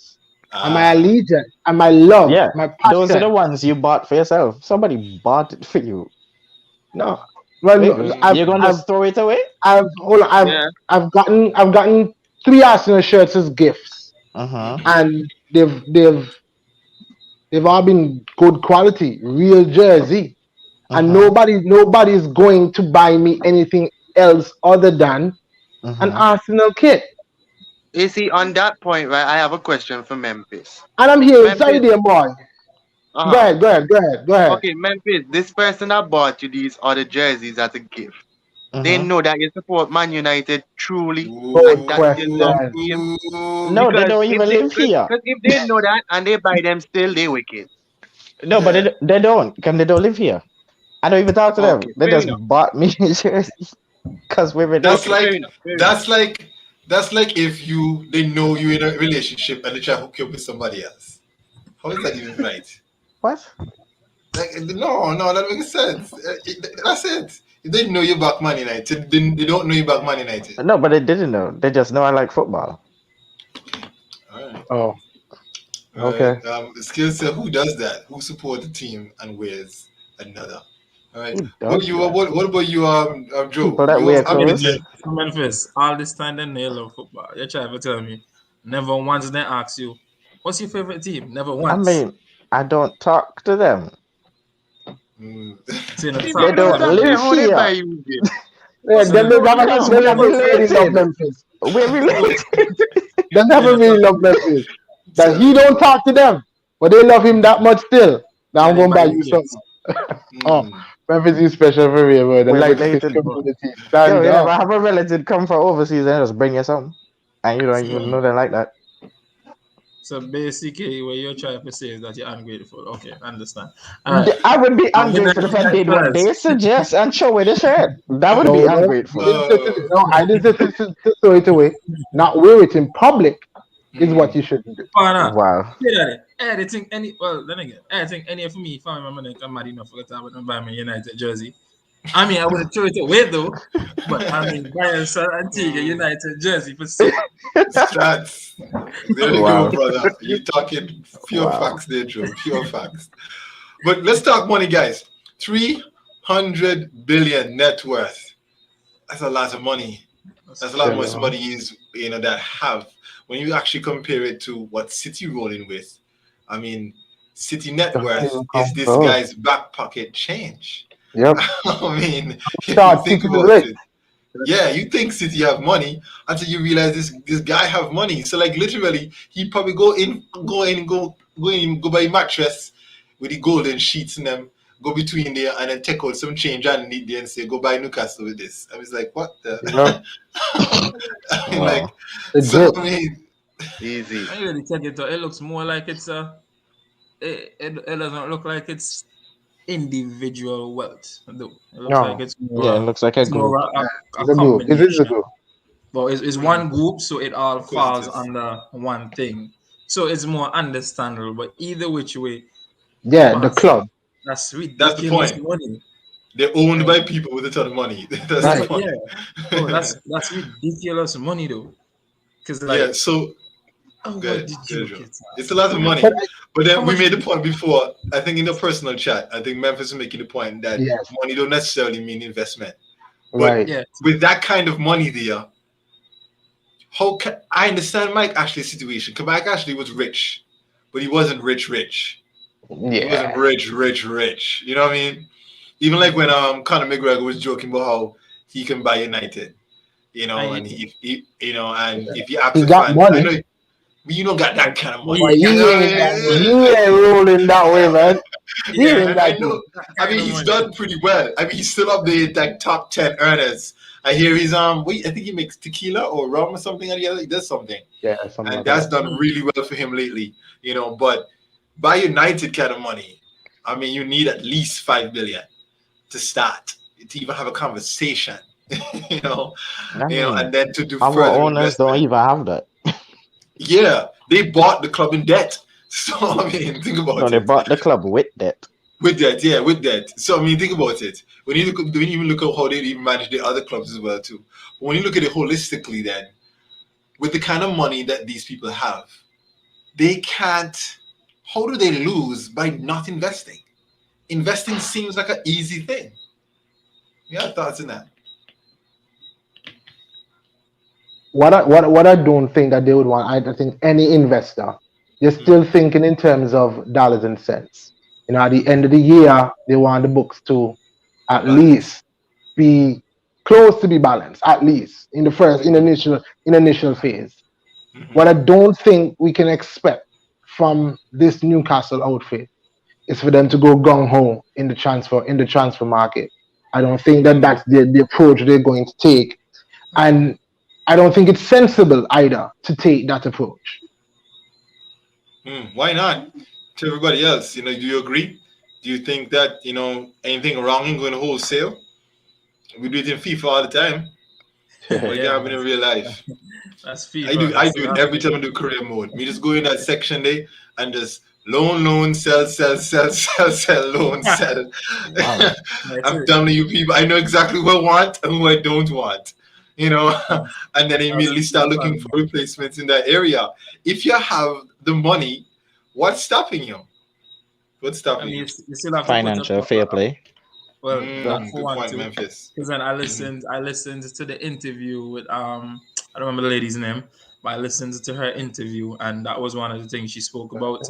Speaker 2: And my
Speaker 1: ah,
Speaker 2: allegiance and my love,
Speaker 4: Yeah.
Speaker 2: my
Speaker 4: Those are the
Speaker 2: passion.
Speaker 4: ones you bought for yourself. Somebody bought it for you.
Speaker 2: No, well, no,
Speaker 4: You're gonna just throw it away?
Speaker 2: hold on,
Speaker 5: Yeah.
Speaker 2: I've gotten 3 Arsenal shirts as gifts,
Speaker 4: Uh-huh.
Speaker 1: mhm.
Speaker 2: and they've they've all been good quality, real jersey, and
Speaker 4: Mm-hmm.
Speaker 2: nobody's going to buy me anything else other than an
Speaker 4: Mm-hmm.
Speaker 2: Arsenal kit.
Speaker 5: You see, on that point, right, I have a question for Memphis.
Speaker 2: And I'm hearing, sorry,
Speaker 5: Memphis,
Speaker 2: dear boy. Go
Speaker 5: uh-huh.
Speaker 2: ahead, go ahead, go ahead, go ahead.
Speaker 5: Okay, Memphis, this person that bought you these other jerseys as a gift, they
Speaker 4: Mm-hmm.
Speaker 5: know that you support Man United truly
Speaker 2: Good
Speaker 5: and that you love the
Speaker 2: question.
Speaker 5: team.
Speaker 4: No,
Speaker 1: Ooh.
Speaker 4: they
Speaker 5: Because
Speaker 4: don't
Speaker 5: if
Speaker 4: even
Speaker 5: they,
Speaker 4: live here.
Speaker 5: because if they know that and they buy them still, they wicked.
Speaker 4: No, but
Speaker 1: Yeah.
Speaker 4: they don't. Can they don't live here? I don't even talk to them.
Speaker 5: Okay,
Speaker 4: They
Speaker 5: fair
Speaker 4: just
Speaker 5: enough.
Speaker 4: bought me jersey because we're
Speaker 1: That's
Speaker 5: Okay,
Speaker 4: United.
Speaker 5: fair
Speaker 1: like
Speaker 5: enough. Fair enough.
Speaker 1: that's like that's like if they know you in a relationship and they try to hook you up with somebody else. How is that even right?
Speaker 4: What?
Speaker 1: Like no, that makes sense. That's it. If they know you back Man United, then they don't know you back Man United.
Speaker 4: No, but they didn't know. They just know I like football.
Speaker 1: All right.
Speaker 2: Oh,
Speaker 1: All
Speaker 2: okay.
Speaker 1: right. Skill set. Who does that? Who supports the team and wears another? All right.
Speaker 4: Who does that?
Speaker 1: What about you, Joe?
Speaker 4: People that
Speaker 1: You
Speaker 4: wear
Speaker 6: I mean,
Speaker 4: clothes.
Speaker 6: from Memphis, all this time they know you love football. You're trying to tell me. Never once they ask you, what's your favorite team? Never
Speaker 4: I
Speaker 6: once.
Speaker 4: mean, I don't talk to them.
Speaker 1: Mm.
Speaker 6: So you know,
Speaker 5: If
Speaker 4: They
Speaker 5: they
Speaker 6: talk to
Speaker 5: don't
Speaker 4: don't
Speaker 6: them.
Speaker 5: talk to
Speaker 4: live
Speaker 5: them, how they buy
Speaker 4: here.
Speaker 5: you gift?
Speaker 2: Yeah,
Speaker 6: So
Speaker 2: them,
Speaker 6: then,
Speaker 2: they
Speaker 5: So
Speaker 2: never,
Speaker 5: if they
Speaker 4: Because
Speaker 2: they
Speaker 5: don't
Speaker 4: we're
Speaker 5: talk
Speaker 2: never
Speaker 5: to them,
Speaker 2: really love
Speaker 4: related.
Speaker 2: Memphis.
Speaker 4: We're related.
Speaker 2: They
Speaker 6: so you
Speaker 2: never
Speaker 6: know,
Speaker 2: really
Speaker 6: talk
Speaker 2: love
Speaker 6: to them.
Speaker 2: Memphis. That
Speaker 1: Tell
Speaker 2: he
Speaker 1: me,
Speaker 2: don't
Speaker 1: boy.
Speaker 2: talk to them, but they love him that much still. Now
Speaker 6: Yeah,
Speaker 2: I'm
Speaker 6: they
Speaker 2: going to
Speaker 6: buy
Speaker 2: buy
Speaker 6: you
Speaker 2: you
Speaker 6: gifts.
Speaker 2: something. Oh,
Speaker 1: Mm.
Speaker 2: Memphis is special for me, bro. The
Speaker 4: We're
Speaker 2: Memphis
Speaker 4: related.
Speaker 6: But
Speaker 2: community.
Speaker 4: Yo,
Speaker 2: Stand
Speaker 4: you never
Speaker 2: up.
Speaker 4: have a relative come from overseas and just bring you some, and you don't even
Speaker 6: so,
Speaker 4: know they like that.
Speaker 6: so basically, what you're trying to say is that you're ungrateful. Okay, I understand. All right.
Speaker 4: I would be
Speaker 6: Good
Speaker 4: ungrateful if I
Speaker 6: night,
Speaker 4: did what
Speaker 6: fellas.
Speaker 4: they suggest and show away the shirt. That would be
Speaker 2: No, no, I
Speaker 4: ungrateful.
Speaker 2: didn't say to,
Speaker 1: Oh.
Speaker 2: no, I didn't say to throw it away. Not wear it in public is what
Speaker 1: Mm.
Speaker 2: you shouldn't do.
Speaker 6: Pana.
Speaker 4: Wow.
Speaker 6: Yeah, I think any well then again, I think any of me family member that come mad enough for that would buy me United jersey. I mean I wouldn't throw it away though, but I mean buy a Antigua
Speaker 1: Mm.
Speaker 6: United jersey for sale.
Speaker 1: Stats. There you go,
Speaker 4: Wow.
Speaker 1: brother. You talking pure
Speaker 4: Wow.
Speaker 1: facts there, Joe. Pure facts. But let's talk money, guys. 300 billion net worth. That's a lot of money.
Speaker 6: That's
Speaker 1: That's a lot more
Speaker 6: crazy.
Speaker 2: Yeah.
Speaker 1: somebody is that have when you actually compare it to what City rolling with. I mean, City net
Speaker 2: Doesn't
Speaker 1: worth
Speaker 2: even
Speaker 1: is
Speaker 2: come
Speaker 1: this
Speaker 2: close.
Speaker 1: guy's back pocket change.
Speaker 2: Yep.
Speaker 1: I mean, if you
Speaker 2: Start
Speaker 1: think
Speaker 2: City is
Speaker 1: about
Speaker 2: rich.
Speaker 1: it, yeah, you think City have money until you realize this guy have money. So like literally, he probably go buy mattress with the golden sheets in them, go between there and then take out some change and need there and say go buy Newcastle with this. I was like, what
Speaker 2: Yep.
Speaker 1: the? I mean, like,
Speaker 4: Wow.
Speaker 1: so
Speaker 2: Legit.
Speaker 1: I mean,
Speaker 5: easy.
Speaker 6: I really check it out. It looks more like it's it doesn't look like it's individual wealth though. It looks like
Speaker 2: No.
Speaker 4: Yeah, it looks like a
Speaker 6: it's more
Speaker 4: group.
Speaker 2: Yeah.
Speaker 6: a
Speaker 2: It's a group. It is a
Speaker 6: combination.
Speaker 2: group.
Speaker 6: But it's one
Speaker 1: mm,
Speaker 6: group, so it all
Speaker 1: of course it
Speaker 6: falls
Speaker 1: is.
Speaker 6: under one thing. So it's more understandable. But either which way,
Speaker 2: Yeah, the
Speaker 6: boss,
Speaker 2: club.
Speaker 6: that's
Speaker 1: That's the
Speaker 6: ridiculous
Speaker 1: point.
Speaker 6: money.
Speaker 1: They're owned
Speaker 6: Right?
Speaker 1: by people with a ton of money. That's the
Speaker 6: That's
Speaker 2: Right.
Speaker 6: what, yeah, bro.
Speaker 1: point.
Speaker 6: That's ridiculous money though. Cause
Speaker 1: Yeah.
Speaker 6: like,
Speaker 1: So
Speaker 6: oh, what
Speaker 1: good,
Speaker 6: did
Speaker 1: good,
Speaker 6: you
Speaker 1: Joe.
Speaker 6: get?
Speaker 1: It's a lot of
Speaker 2: But
Speaker 1: money. But
Speaker 6: How
Speaker 1: then we
Speaker 6: much?
Speaker 1: made the point before. I think in the personal chat, I think Memphis is making the point that
Speaker 2: yes,
Speaker 1: money don't necessarily mean investment. But
Speaker 2: right.
Speaker 6: Yeah,
Speaker 1: with that kind of money there, how can I understand Mike Ashley's situation? Because Mike Ashley was rich, but he wasn't rich. He wasn't
Speaker 2: Yeah.
Speaker 1: rich. You know what I mean? Even like when Conor McGregor was joking about how he can buy United,
Speaker 6: I
Speaker 1: and and if you ask
Speaker 2: He
Speaker 1: the
Speaker 2: got
Speaker 1: fans, I
Speaker 2: money,
Speaker 1: know you don't got that kind of
Speaker 6: well,
Speaker 1: money.
Speaker 2: but
Speaker 6: he got
Speaker 1: You
Speaker 2: he
Speaker 1: know what
Speaker 6: that
Speaker 2: ain't
Speaker 6: kind
Speaker 2: that,
Speaker 6: of
Speaker 1: I
Speaker 6: money.
Speaker 2: he ain't rolling that way, man. He
Speaker 6: Yeah,
Speaker 2: ain't
Speaker 1: mean? I
Speaker 2: that
Speaker 1: know.
Speaker 2: good.
Speaker 6: that
Speaker 1: I
Speaker 6: kind
Speaker 1: mean,
Speaker 6: of
Speaker 1: he's
Speaker 6: money.
Speaker 1: done pretty well. I mean, he's still up there like top 10 earners. I hear he's wait, I think he makes tequila or rum or something. Or the other. He does something,
Speaker 2: Yeah, something
Speaker 1: and
Speaker 2: like
Speaker 1: that's
Speaker 2: that.
Speaker 1: done really well for him lately. But by United kind of money, I mean, you need at least 5 billion to start to even have a conversation. you know,
Speaker 4: I mean,
Speaker 1: and then to do
Speaker 4: our
Speaker 1: further
Speaker 4: owners don't
Speaker 1: investment.
Speaker 4: even have that.
Speaker 1: Yeah, they bought the club in debt. So I mean, think
Speaker 4: No,
Speaker 1: about
Speaker 4: they
Speaker 1: it.
Speaker 4: bought the club with that.
Speaker 1: With that, yeah, with that. So I mean, think about it. When you even look at how they even manage the other clubs as well too. But when you look at it holistically, then with the kind of money that these people have, they can't. How do they lose by not investing? Investing seems like an easy thing. Yeah, thoughts in that.
Speaker 2: What I don't think that they would want. I think any investor They're still thinking in terms of dollars and cents. At the end of the year, they want the books to at
Speaker 1: Balance.
Speaker 2: least be close to be balanced, at least in the first in initial phase. What I don't think we can expect from this Newcastle outfit is for them to go gung ho in the transfer market. I don't think that that's the approach they're going to take, and I don't think it's sensible either to take that approach.
Speaker 1: Why not? To everybody else, do you agree? Do you think that anything wrong in going wholesale? We do it in FIFA all the time, but it
Speaker 6: Yeah,
Speaker 1: can happen
Speaker 6: man.
Speaker 1: in real life.
Speaker 6: That's
Speaker 1: I
Speaker 6: FIFA.
Speaker 1: do I
Speaker 6: That's
Speaker 1: do
Speaker 6: still
Speaker 1: it every
Speaker 6: happening.
Speaker 1: time I do career mode. Me just go in that section there and just loan, sell, loan, sell.
Speaker 4: Wow.
Speaker 6: That's
Speaker 1: I'm
Speaker 6: it.
Speaker 1: telling you people, I know exactly who I want and who I don't want. You know,
Speaker 6: That's,
Speaker 1: and then I
Speaker 6: that's
Speaker 1: immediately
Speaker 6: the
Speaker 1: start looking for
Speaker 6: problem.
Speaker 1: replacements in that area. If you have the money, what's stopping you? What's
Speaker 6: I
Speaker 1: stopping
Speaker 6: mean,
Speaker 1: you?
Speaker 6: you still have to put a
Speaker 4: Financial fair
Speaker 6: proper.
Speaker 4: play.
Speaker 6: Well, that for
Speaker 1: Good
Speaker 6: one
Speaker 1: point,
Speaker 6: too.
Speaker 1: Memphis.
Speaker 6: Because then I listened to the interview with I don't remember the lady's name, but I listened to her interview, and that was one of the things she spoke about.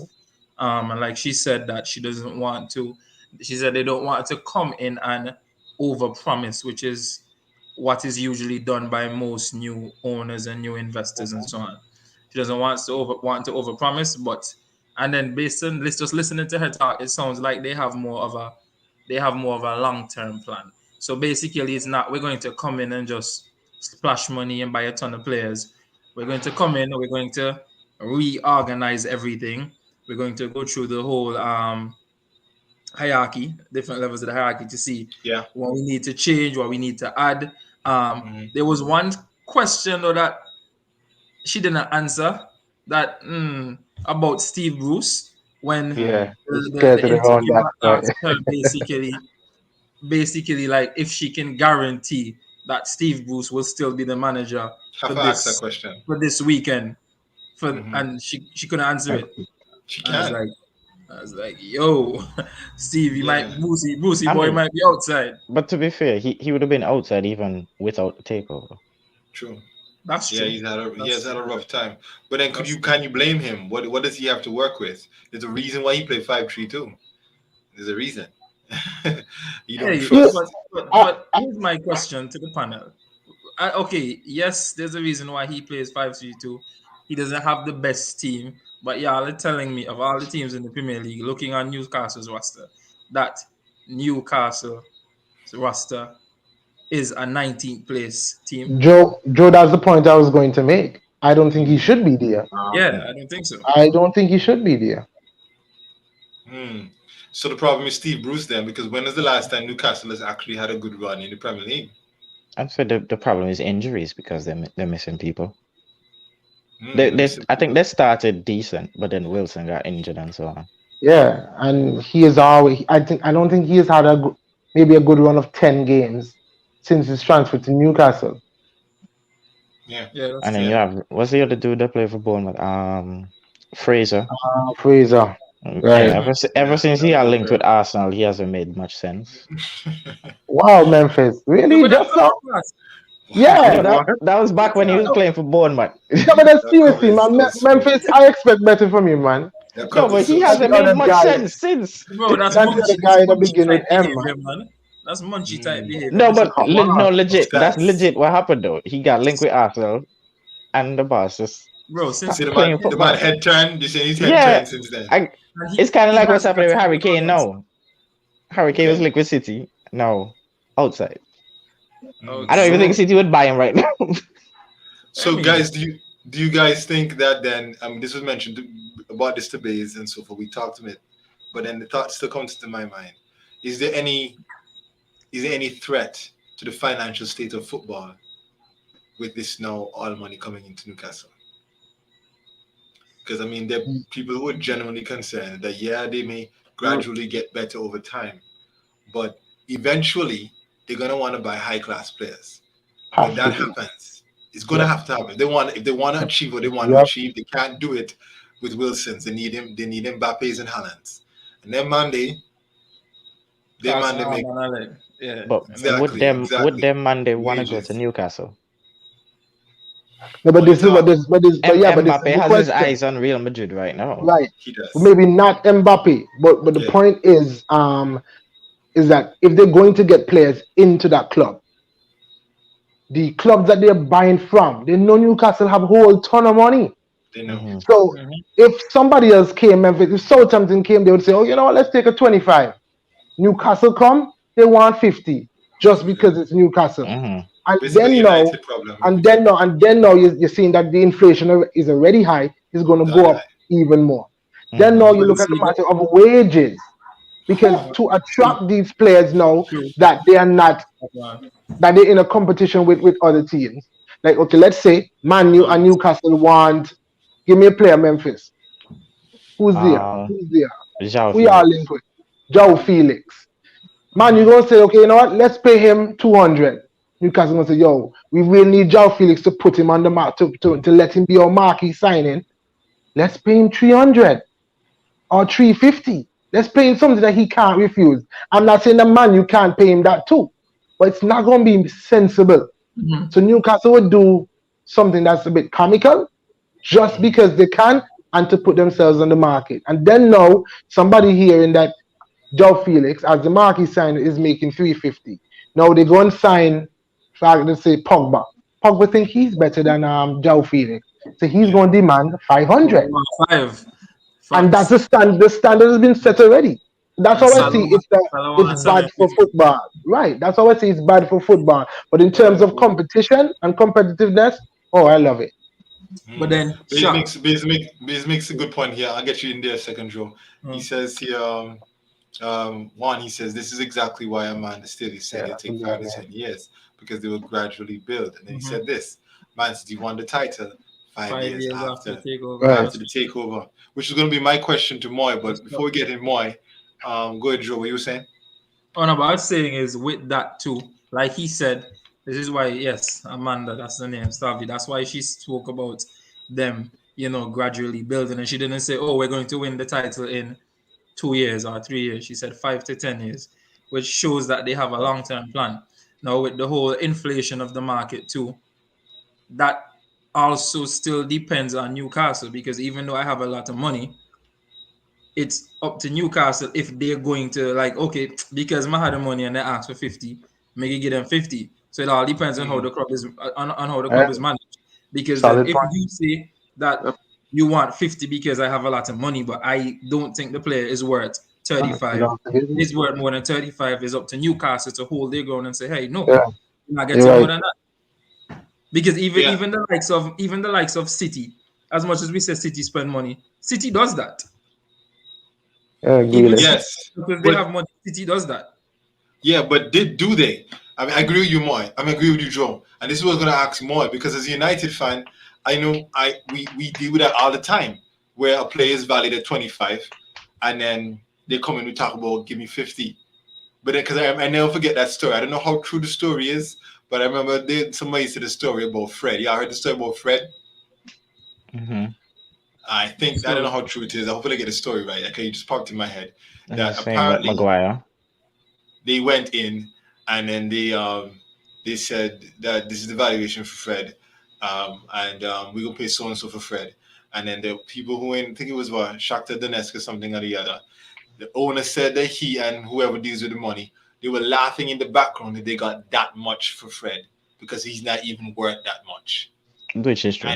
Speaker 6: And like she said that she doesn't want to. She said they don't want to come in and overpromise, which is what is usually done by most new owners and new investors and so on. She doesn't want to overpromise, but and then based on just listening to her talk, it sounds like they have more of a long-term plan. So basically, it's not we're going to come in and just splash money and buy a ton of players. We're going to come in, we're going to reorganize everything. We're going to go through the whole hierarchy, different levels of the hierarchy to see
Speaker 1: Yeah.
Speaker 6: what we need to change, what we need to add.
Speaker 1: Mhm.
Speaker 6: There was one question though that she didn't answer that about Steve Bruce when
Speaker 2: Yeah,
Speaker 6: the,
Speaker 2: it's
Speaker 6: the,
Speaker 2: scared
Speaker 6: the
Speaker 2: to the on
Speaker 6: interviewer
Speaker 2: that. Right.
Speaker 6: asked her basically like if she can guarantee that Steve Bruce will still be the manager
Speaker 1: Have
Speaker 6: for
Speaker 1: to ask that
Speaker 6: this
Speaker 1: question.
Speaker 6: for this weekend
Speaker 1: Hmm
Speaker 6: and she couldn't answer it.
Speaker 1: She
Speaker 6: I was
Speaker 1: can.
Speaker 6: like I was like, yo, Steve, you might
Speaker 1: Yeah.
Speaker 6: Brucey
Speaker 4: I
Speaker 6: boy
Speaker 4: mean,
Speaker 6: might be outside.
Speaker 4: but to be fair, he would have been outside even without the takeover.
Speaker 1: True.
Speaker 6: That's
Speaker 1: Yeah,
Speaker 6: true.
Speaker 1: he
Speaker 6: That's
Speaker 1: has had
Speaker 6: true.
Speaker 1: a rough time. But then
Speaker 6: That's true.
Speaker 1: can you blame him? What does he have to work with? There's a reason why he played 5-3-2. There's a reason. You don't
Speaker 6: Hey,
Speaker 2: Yeah,
Speaker 1: trust.
Speaker 2: I,
Speaker 6: but here's my question to the panel. Okay, yes, there's a reason why he plays 5-3-2. He doesn't have the best team, but y'all are telling me of all the teams in the Premier League, looking on Newcastle's roster, that Newcastle roster is a 19th place team.
Speaker 2: Joe, that's the point I was going to make. I don't think he should be there.
Speaker 6: Yeah, I don't think so.
Speaker 2: I don't think he should be there.
Speaker 1: Hmm. So the problem is Steve Bruce then, because when was the last time Newcastle has actually had a good run in the Premier League?
Speaker 4: I'd say the problem is injuries because they're missing people.
Speaker 1: Let me see.
Speaker 4: I think they started decent, but then Wilson got injured and so on.
Speaker 2: Yeah, and he is always. I don't think he has had maybe a good run of 10 games since his transfer to Newcastle.
Speaker 1: Yeah.
Speaker 6: Yeah, that's
Speaker 4: And then
Speaker 6: true.
Speaker 4: you
Speaker 1: Yeah.
Speaker 4: have what's the other dude that played for Bournemouth? Fraser.
Speaker 2: Fraser,
Speaker 4: Yeah,
Speaker 2: right?
Speaker 4: ever
Speaker 1: Yeah.
Speaker 4: since he got linked with Arsenal, he hasn't made much sense.
Speaker 2: Wow, Memphis,
Speaker 6: Yeah,
Speaker 2: really?
Speaker 6: but that
Speaker 2: Just so?
Speaker 6: class.
Speaker 1: Wow.
Speaker 4: No,
Speaker 2: Yeah.
Speaker 4: that was back when he was playing for Bournemouth.
Speaker 2: No, but that's
Speaker 1: That cover
Speaker 2: seriously,
Speaker 1: is
Speaker 2: man.
Speaker 1: so smooth.
Speaker 2: Memphis, I expect better from you, man.
Speaker 1: That
Speaker 4: No,
Speaker 1: cover
Speaker 4: but
Speaker 1: is
Speaker 4: he
Speaker 1: so
Speaker 2: Than the
Speaker 4: hasn't
Speaker 1: smooth.
Speaker 4: made
Speaker 2: other
Speaker 4: much
Speaker 2: guy.
Speaker 4: sense since.
Speaker 6: Bro, that's
Speaker 2: Than the other
Speaker 6: munchy. That's
Speaker 2: guy that
Speaker 6: munchy
Speaker 2: begin with
Speaker 6: type
Speaker 2: M, man.
Speaker 6: behavior, man. That's munchy type
Speaker 1: Mm.
Speaker 6: behavior.
Speaker 4: No, but
Speaker 2: Come on.
Speaker 4: no, legit. That's
Speaker 1: Stats.
Speaker 4: legit. What happened though? He got linked with Arsenal, and the boss just
Speaker 6: Bro, since
Speaker 1: See
Speaker 4: stopped playing
Speaker 1: the man
Speaker 4: football.
Speaker 1: head turn. You see his head
Speaker 4: Yeah,
Speaker 1: turn since then.
Speaker 4: I.
Speaker 6: and
Speaker 4: It's kind of
Speaker 6: he
Speaker 4: like what's
Speaker 6: has
Speaker 4: happening with
Speaker 6: better
Speaker 4: Harry Kane
Speaker 6: results.
Speaker 4: now. Harry Kane was
Speaker 1: Okay.
Speaker 4: linked with City. No, outside. I don't
Speaker 6: Okay.
Speaker 4: even think
Speaker 2: So,
Speaker 4: City would buy him right now.
Speaker 6: I
Speaker 1: So
Speaker 6: mean,
Speaker 1: guys, do you guys think that then? This was mentioned about this debate and so forth. We talked about it, but then the thought still comes to my mind: Is there any threat to the financial state of football with this now all money coming into Newcastle? Because there are people who are genuinely concerned that yeah, they may gradually get better over time, but eventually they're gonna want to buy high class players. When
Speaker 2: have to
Speaker 1: that
Speaker 2: be.
Speaker 1: happens, it's gonna
Speaker 2: Yep.
Speaker 1: have to happen. If they want to achieve what they want to
Speaker 2: Yep.
Speaker 1: achieve, they can't do it with Wilsons. They need him. They need Mbappe's and Haaland's. And then Monday, they
Speaker 6: Carson
Speaker 1: Monday make
Speaker 6: Arm and Alec. Yeah.
Speaker 4: But
Speaker 6: And then
Speaker 4: would
Speaker 1: exactly,
Speaker 4: them
Speaker 1: exactly
Speaker 4: Monday want to go to
Speaker 1: wages.
Speaker 4: Newcastle?
Speaker 2: No, but this
Speaker 1: But
Speaker 2: is what this, but this is
Speaker 4: Mbappe
Speaker 2: the
Speaker 4: has his
Speaker 2: question,
Speaker 4: eyes on Real Madrid right now.
Speaker 2: right?
Speaker 1: he does.
Speaker 2: Maybe not Mbappe, but the
Speaker 1: Yeah,
Speaker 2: point is that if they're going to get players into that club, the clubs that they're buying from, they know Newcastle have a whole ton of money.
Speaker 1: they know.
Speaker 4: Hmm.
Speaker 2: So
Speaker 6: Mhm.
Speaker 2: if somebody else came, if Southampton came, they would say, oh, you know what, let's take a 25. Newcastle come, they want 50 just because it's Newcastle.
Speaker 4: Hmm.
Speaker 2: And
Speaker 1: Basically,
Speaker 2: then now,
Speaker 1: United problem with the
Speaker 2: you're seeing that the inflation is already high, it's going to
Speaker 1: that
Speaker 2: go
Speaker 1: high.
Speaker 2: up even more. Then
Speaker 4: Hmm.
Speaker 2: now you
Speaker 6: But you
Speaker 2: look at the
Speaker 6: see that?
Speaker 2: matter of wages, because to
Speaker 6: See,
Speaker 2: attract these players now
Speaker 6: true.
Speaker 2: that they are not
Speaker 6: That's one.
Speaker 2: that they're in a competition with other teams. Like, okay, let's say Man U and
Speaker 1: Um,
Speaker 2: Newcastle want, give me a player, Memphis. Who's there?
Speaker 4: Um,
Speaker 2: Who's there?
Speaker 4: João
Speaker 2: Who you are
Speaker 4: Felix.
Speaker 2: linked with? Joe Felix. Man, you
Speaker 6: Mhm.
Speaker 2: gonna say, okay, you know what? Let's pay him 200. Newcastle gonna say, yo, we will need Joe Felix to put him on the mark to let him be our marquee signing. Let's pay him 300 or 350. Let's pay him something that he can't refuse. I'm not saying the man you can't pay him that too, but it's not gonna be sensible.
Speaker 6: Mhm.
Speaker 2: So Newcastle would do something that's a bit comical just
Speaker 1: mhm.
Speaker 2: because they can and to put themselves on the market. And then now somebody hearing that Joe Felix, as the marquee sign, is making 350. Now they go and sign, let's say Pogba. Pogba think he's better than Joe Felix. So he's
Speaker 1: Yeah.
Speaker 2: going to demand
Speaker 6: But
Speaker 2: 500.
Speaker 6: we want five.
Speaker 2: And that's
Speaker 6: Facts.
Speaker 2: the standard has been set already. That's
Speaker 6: And
Speaker 2: how I see
Speaker 6: Salah
Speaker 2: it's
Speaker 6: want
Speaker 2: bad for
Speaker 6: 750.
Speaker 2: football. Right. That's how I see it's bad for football. But in terms
Speaker 6: Yeah.
Speaker 2: of competition and competitiveness, oh, I love it.
Speaker 6: But
Speaker 1: Mm.
Speaker 6: then, shot.
Speaker 1: Biz makes a good point here. I'll get you in there second, Joe. He
Speaker 6: Mm.
Speaker 1: says here, one, he says, this is exactly why Amanda Staley said
Speaker 2: Yeah,
Speaker 1: it'll
Speaker 2: that's a
Speaker 1: take
Speaker 2: good
Speaker 1: five
Speaker 2: one,
Speaker 1: to
Speaker 2: yeah.
Speaker 1: 10 years because they will gradually build. And then he
Speaker 6: Mhm.
Speaker 1: said this, Man City won the title 5 years
Speaker 6: 5 years after
Speaker 1: after
Speaker 6: takeover.
Speaker 2: Right.
Speaker 1: after the takeover, which is going to be my question to Moy. But before we get in Moy, go ahead, Joe. What you were saying?
Speaker 6: Oh no, but I was saying is with that too, like he said, this is why yes, Amanda, that's the name, Stavi. That's why she spoke about them, gradually building, and she didn't say, "Oh, we're going to win the title in 2 years or 3 years." She said 5 to 10 years, which shows that they have a long-term plan. Now with the whole inflation of the market too, that also still depends on Newcastle because even though I have a lot of money, it's up to Newcastle if they're going to like okay because I had the money and they asked for 50, make it give them 50. So it all depends on how
Speaker 1: Mm,
Speaker 6: the club is on how the
Speaker 2: Yeah,
Speaker 6: club is managed. Because then
Speaker 2: solid
Speaker 6: if
Speaker 2: point.
Speaker 6: you say that you want 50 because I have a lot of money, but I don't think the player is worth
Speaker 2: You
Speaker 6: 35,
Speaker 2: don't have to give it.
Speaker 6: is worth more than 35, is up to Newcastle to hold their ground and say, hey, no,
Speaker 2: Yeah,
Speaker 6: you're not
Speaker 2: you're
Speaker 6: getting more
Speaker 2: right.
Speaker 6: than that. Because
Speaker 1: yeah,
Speaker 6: even the likes of City, as much as we say City spend money, City does that.
Speaker 2: Yeah,
Speaker 6: Even
Speaker 2: Grealish.
Speaker 6: City,
Speaker 1: yes,
Speaker 6: because they
Speaker 1: but
Speaker 6: have money, City does that.
Speaker 1: yeah, but did do they? I mean, I agree with you, Moy. I mean, I agree with you, Joe. And this is what I was going to ask Moy because as a United fan, I know we deal with that all the time, where a player is valued at 25, and then they come in and talk about give me 50. But then, because I never forget that story. I don't know how true the story is, but I remember somebody said a story about Fred. Yeah, I heard the story about Fred.
Speaker 4: Hmm.
Speaker 1: I don't know
Speaker 6: So,
Speaker 1: how true it is. I hopefully I get the story right. Okay, it just popped in my head
Speaker 4: It's the
Speaker 1: that
Speaker 4: same with
Speaker 1: apparently
Speaker 4: Maguire.
Speaker 1: they went in and then they said that this is the valuation for Fred, and we're gonna pay so and so for Fred. And then the people who in, I think it was what Shakhtar Donetsk or something or the other. The owner said that he and whoever deals with the money, they were laughing in the background that they got that much for Fred because he's not even worth that much.
Speaker 4: Which is true.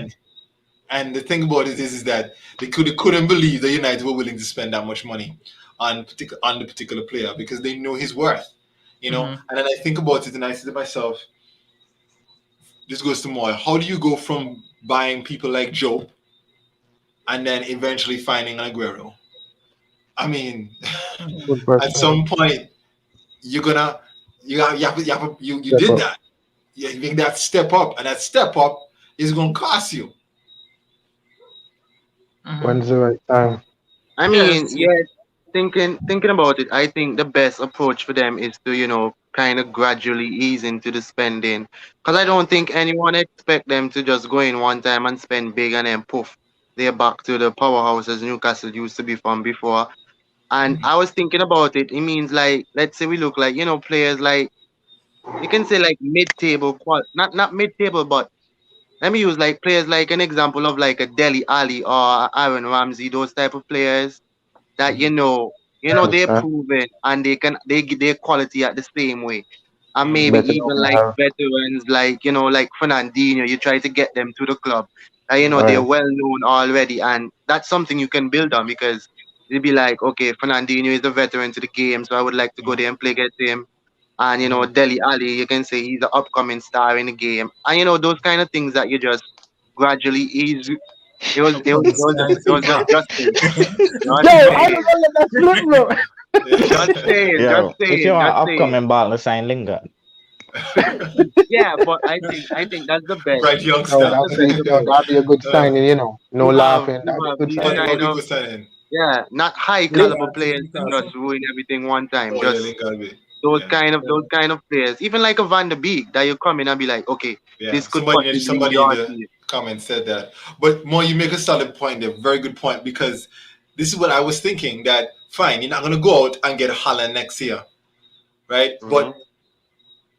Speaker 1: And the thing about it is that they couldn't believe that United were willing to spend that much money on the particular player because they know his worth.
Speaker 6: mhm.
Speaker 1: And then I think about it and I say to myself, this goes to more. How do you go from buying people like Joe and then eventually finding an Aguero? I mean,
Speaker 2: Good
Speaker 1: at
Speaker 2: question.
Speaker 1: some point you're gonna you
Speaker 2: Step
Speaker 1: did
Speaker 2: up.
Speaker 1: that. You make that step up, and that step up is gonna cost you.
Speaker 6: Mhm.
Speaker 2: When's the right time?
Speaker 5: I
Speaker 6: Yes,
Speaker 5: mean, yeah, thinking about it, I think the best approach for them is to, kind of gradually ease into the spending. Because I don't think anyone expect them to just go in one time and spend big and then poof, they're back to the powerhouses Newcastle used to be from before. And I was thinking about it. It means like, let's say we look like, players like you can say like mid-table, not mid-table, but let me use like players like an example of like a Deli Ali or Aaron Ramsey, those type of players that
Speaker 1: Mhm.
Speaker 5: they're
Speaker 2: Understand?
Speaker 5: proven and they give their quality at the same way. And
Speaker 1: Mhm.
Speaker 5: maybe
Speaker 2: Better
Speaker 5: even
Speaker 2: know
Speaker 5: like
Speaker 2: her.
Speaker 5: veterans like like Fernandinho, you try to get them to the club.
Speaker 1: Mhm.
Speaker 5: They're
Speaker 2: Right.
Speaker 5: well known already, and that's something you can build on because you'd be like, okay, Fernandinho is a veteran to the game, so I would like to go
Speaker 1: Mhm.
Speaker 5: there and play against him. And
Speaker 1: Mhm.
Speaker 5: Deli Ali, you can say he's an upcoming star in the game, and those kind of things that you just gradually ease.
Speaker 6: Upcoming star in
Speaker 5: It was
Speaker 6: football.
Speaker 5: just
Speaker 2: Yo, I
Speaker 5: saying,
Speaker 2: don't let that slip, bro.
Speaker 5: just
Speaker 4: Yo, if you
Speaker 5: saying,
Speaker 4: want
Speaker 5: just saying.
Speaker 4: upcoming ball, sign Lingard.
Speaker 5: Yeah, but I think that's the best.
Speaker 1: Bright
Speaker 2: No,
Speaker 1: youngster.
Speaker 5: That's the best
Speaker 2: that'd be a good
Speaker 1: Uh,
Speaker 2: signing, No laughing.
Speaker 5: to
Speaker 2: That'd be a
Speaker 5: have
Speaker 2: good
Speaker 5: these
Speaker 1: what
Speaker 2: signing.
Speaker 5: kind
Speaker 1: what
Speaker 5: of
Speaker 1: people saying?
Speaker 5: not high caliber
Speaker 6: Lingard to
Speaker 5: players to just
Speaker 6: Newcastle.
Speaker 5: ruin everything one time.
Speaker 1: Oh yeah,
Speaker 5: Just
Speaker 1: Lingard be.
Speaker 5: those
Speaker 1: Yeah.
Speaker 5: kind of
Speaker 6: Yeah.
Speaker 5: those kind of players, even like a Van der Beek, that you come in and be like, okay,
Speaker 1: Yeah.
Speaker 5: this could possibly be
Speaker 1: Somebody in
Speaker 5: your
Speaker 1: the
Speaker 5: team.
Speaker 1: comments said that. But more, you make a solid point there. Very good point, because this is what I was thinking, that fine, you're not gonna go out and get Holland next year, right?
Speaker 5: Hmm.
Speaker 1: But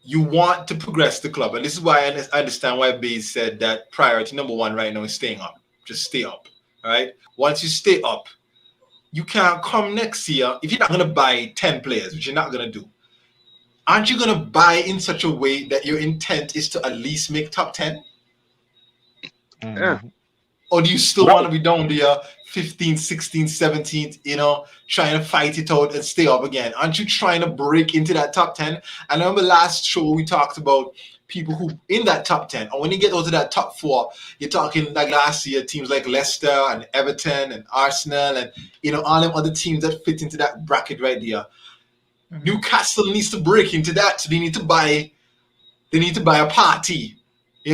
Speaker 1: you want to progress the club, and this is why I understand why Bays said that priority number one right now is staying up. Just stay up, all right? Once you stay up, you can't come next year if you're not gonna buy 10 players, which you're not gonna do. Aren't you gonna buy in such a way that your intent is to at least make top 10?
Speaker 5: Yeah.
Speaker 4: Mhm.
Speaker 1: Or do you still want
Speaker 2: Right.
Speaker 1: to be down there 15th, 16th, 17th, trying to fight it out and stay up again? Aren't you trying to break into that top 10? I remember last show we talked about people who in that top 10. And when you get out to that top four, you're talking like last year, teams like Leicester and Everton and Arsenal and, all them other teams that fit into that bracket right there.
Speaker 6: Mhm.
Speaker 1: Newcastle needs to break into that. So they need to buy a party. They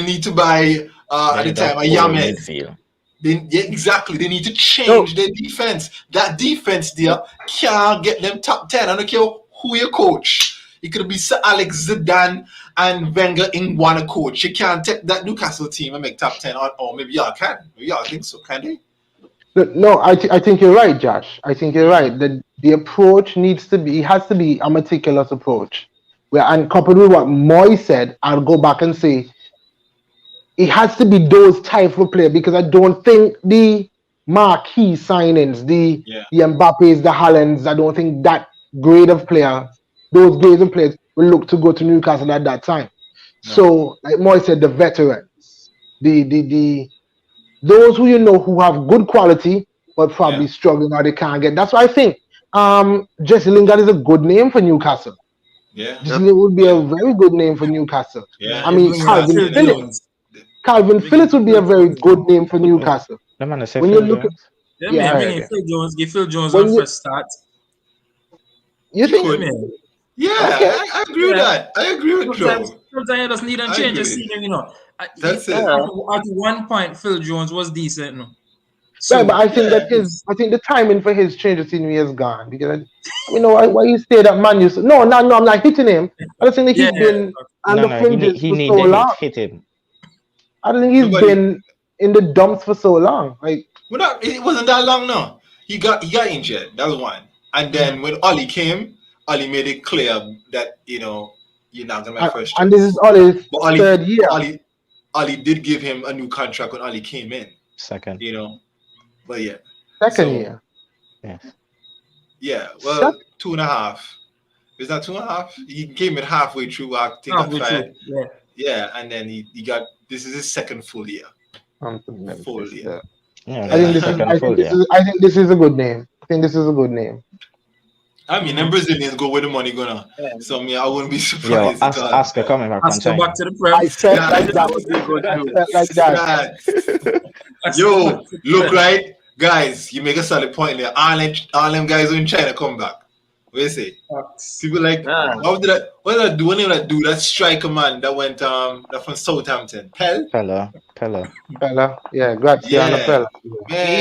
Speaker 1: need to buy
Speaker 4: They
Speaker 1: at the
Speaker 4: need a
Speaker 1: time a
Speaker 4: whole
Speaker 1: Yamed.
Speaker 4: midfield.
Speaker 1: Yeah, exactly. They need to
Speaker 2: Yo,
Speaker 1: change their defense. That defense there can't get them top 10. I don't care who your coach. It could be Sir Alex Zidane and Wenger in one coach. You can't take that Newcastle team and make top 10. Or maybe y'all can. Maybe y'all think so, can they?
Speaker 2: no, I think you're right, Josh. I think you're
Speaker 1: Mm-hmm.
Speaker 2: right. The approach needs to be, it has to be a meticulous approach. Where, and coupled with what Moy said, I'll go back and say it has to be those type of player, because I don't think the marquee signings,
Speaker 1: Yeah.
Speaker 2: the Mbappes, the Haalands, I don't think that grade of player, those grades of players will look to go to Newcastle at that time.
Speaker 1: No.
Speaker 2: So, like Moy said, the veterans, the those who who have good quality but
Speaker 1: Yeah.
Speaker 2: probably struggling or they can't get. That's why I think Jesse Lingard is a good name for Newcastle.
Speaker 1: Yeah.
Speaker 2: Jesse
Speaker 5: Yep.
Speaker 2: Lingard would be a
Speaker 1: Yeah.
Speaker 2: very good name for Newcastle.
Speaker 1: Yeah.
Speaker 6: Yeah,
Speaker 2: I
Speaker 6: you're
Speaker 2: mean,
Speaker 6: bringing
Speaker 1: Exactly.
Speaker 2: Calvin
Speaker 6: Phil
Speaker 1: And then
Speaker 2: Phillips.
Speaker 6: Jones.
Speaker 2: Calvin
Speaker 6: Bringing
Speaker 2: Phillips would be a
Speaker 6: Phil
Speaker 2: very good
Speaker 6: Jones.
Speaker 2: name for Newcastle.
Speaker 4: The man that say
Speaker 2: When you
Speaker 4: Phil
Speaker 2: look at,
Speaker 4: Jones.
Speaker 6: Yeah,
Speaker 2: yeah,
Speaker 6: man,
Speaker 2: I
Speaker 6: bringing
Speaker 2: heard it.
Speaker 6: Phil Jones. Give Phil Jones one
Speaker 2: When you
Speaker 6: fresh start.
Speaker 2: you
Speaker 1: he
Speaker 2: think
Speaker 6: Yeah,
Speaker 1: could.
Speaker 6: man.
Speaker 1: Yeah,
Speaker 2: okay,
Speaker 1: I agree with
Speaker 6: Yeah.
Speaker 1: that. I agree with
Speaker 6: Sometimes,
Speaker 1: Joe.
Speaker 6: sometimes you just need a
Speaker 1: I
Speaker 6: change of
Speaker 1: agree.
Speaker 6: scenery,
Speaker 1: That's
Speaker 6: At,
Speaker 1: it.
Speaker 5: Yeah.
Speaker 6: at one point, Phil Jones was decent,
Speaker 2: right? But
Speaker 6: So
Speaker 2: I think
Speaker 1: Yeah.
Speaker 2: that I think the timing for his change of scenery is gone, because I mean, no, why you stay that man? No, I'm not hitting him. I just think that
Speaker 6: yeah,
Speaker 2: he's been on
Speaker 4: No,
Speaker 2: the
Speaker 4: no,
Speaker 2: fringes
Speaker 4: he
Speaker 2: for so
Speaker 4: need the
Speaker 2: long.
Speaker 4: hit him.
Speaker 2: I don't think he's
Speaker 1: Nobody.
Speaker 2: been in the dumps for so long. Like,
Speaker 1: Well, not, it wasn't that long. No, he got injured. That was one. And
Speaker 6: Mhm.
Speaker 1: then when Ollie came, Ollie made it clear that you're not gonna be my first
Speaker 2: and this is
Speaker 1: choice.
Speaker 2: Ollie's
Speaker 1: But Ollie,
Speaker 2: third year.
Speaker 1: but Ollie did give him a new contract when Ollie came in.
Speaker 4: Second.
Speaker 1: You know, but yeah.
Speaker 2: Second
Speaker 1: So
Speaker 2: year.
Speaker 4: Yes.
Speaker 1: yeah,
Speaker 2: Sec-
Speaker 1: well, 2.5. Is that 2.5? He came in halfway through. I think got
Speaker 6: Halfway
Speaker 1: fired.
Speaker 6: through. Yeah.
Speaker 1: Yeah, and then he got, this is his second full year.
Speaker 2: let me
Speaker 1: Full
Speaker 2: fix
Speaker 1: year.
Speaker 2: that.
Speaker 4: Yeah,
Speaker 2: I
Speaker 4: man,
Speaker 2: think
Speaker 4: a
Speaker 2: this is.
Speaker 4: second
Speaker 2: I think
Speaker 4: full,
Speaker 2: this
Speaker 4: yeah.
Speaker 2: is. I think this is a good name. I think this is a good name.
Speaker 1: I mean, them
Speaker 6: Mhm.
Speaker 1: Brazilians go where the money gonna.
Speaker 5: Yeah.
Speaker 1: So I mean, I wouldn't be
Speaker 4: Yo,
Speaker 1: surprised at all.
Speaker 4: Oscar coming back from
Speaker 6: Oscar back
Speaker 4: China.
Speaker 6: to the Prem.
Speaker 2: I felt like
Speaker 1: Stats,
Speaker 5: That
Speaker 2: that.
Speaker 5: would be a good
Speaker 2: I
Speaker 5: too.
Speaker 2: felt like that.
Speaker 1: stats.
Speaker 6: Oscar back
Speaker 1: Yo,
Speaker 6: to the
Speaker 1: look,
Speaker 6: Prem.
Speaker 1: right, guys. You make a solid point there. All them guys who in China come back. What do you say?
Speaker 6: Facts.
Speaker 1: People like,
Speaker 5: Yeah.
Speaker 1: what did I do? What did I do? That striker man that went that from Southampton. Pell?
Speaker 4: Pella.
Speaker 2: Fella. Yeah, Graziano
Speaker 1: Yeah.
Speaker 2: Pella.
Speaker 5: You
Speaker 1: Man,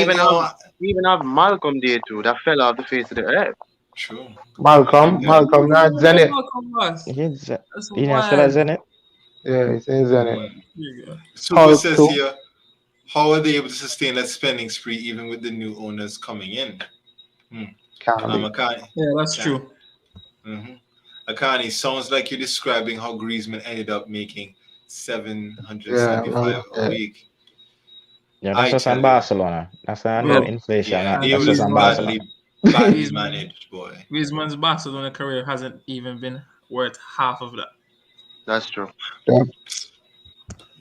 Speaker 5: even have Malcolm there too. That fell off the face of the earth.
Speaker 1: true.
Speaker 2: Malcolm.
Speaker 1: Yeah.
Speaker 2: Malcolm. Not
Speaker 6: Where
Speaker 2: Zenit.
Speaker 6: Malcolm was?
Speaker 4: He's
Speaker 6: That's
Speaker 4: you know still at
Speaker 6: wild.
Speaker 4: Zenit?
Speaker 2: Yeah, he's in Zenit.
Speaker 1: Mm.
Speaker 6: There you go.
Speaker 1: Super
Speaker 2: Hulk
Speaker 1: says
Speaker 2: too.
Speaker 1: here, how are they able to sustain that spending spree even with the new owners coming in?
Speaker 2: Can't be.
Speaker 1: Akani.
Speaker 6: Yeah, that's
Speaker 1: Akani.
Speaker 6: true.
Speaker 1: Mm-hmm. Akani, sounds like you're describing how Griezmann ended up making
Speaker 2: Yeah,
Speaker 1: 775 a
Speaker 2: yeah.
Speaker 1: week.
Speaker 4: Yeah, that's
Speaker 1: I
Speaker 4: just on
Speaker 1: tell you,
Speaker 4: Barcelona. That's under
Speaker 6: Bro,
Speaker 4: inflation.
Speaker 1: yeah,
Speaker 6: and
Speaker 1: it
Speaker 4: That's just
Speaker 1: was
Speaker 4: on
Speaker 6: Griezmann,
Speaker 4: Barcelona.
Speaker 1: badly
Speaker 6: Griezmann,
Speaker 1: managed, boy.
Speaker 6: Griezmann's Barcelona career hasn't even been worth half of that.
Speaker 5: That's true.
Speaker 2: Yeah.
Speaker 4: But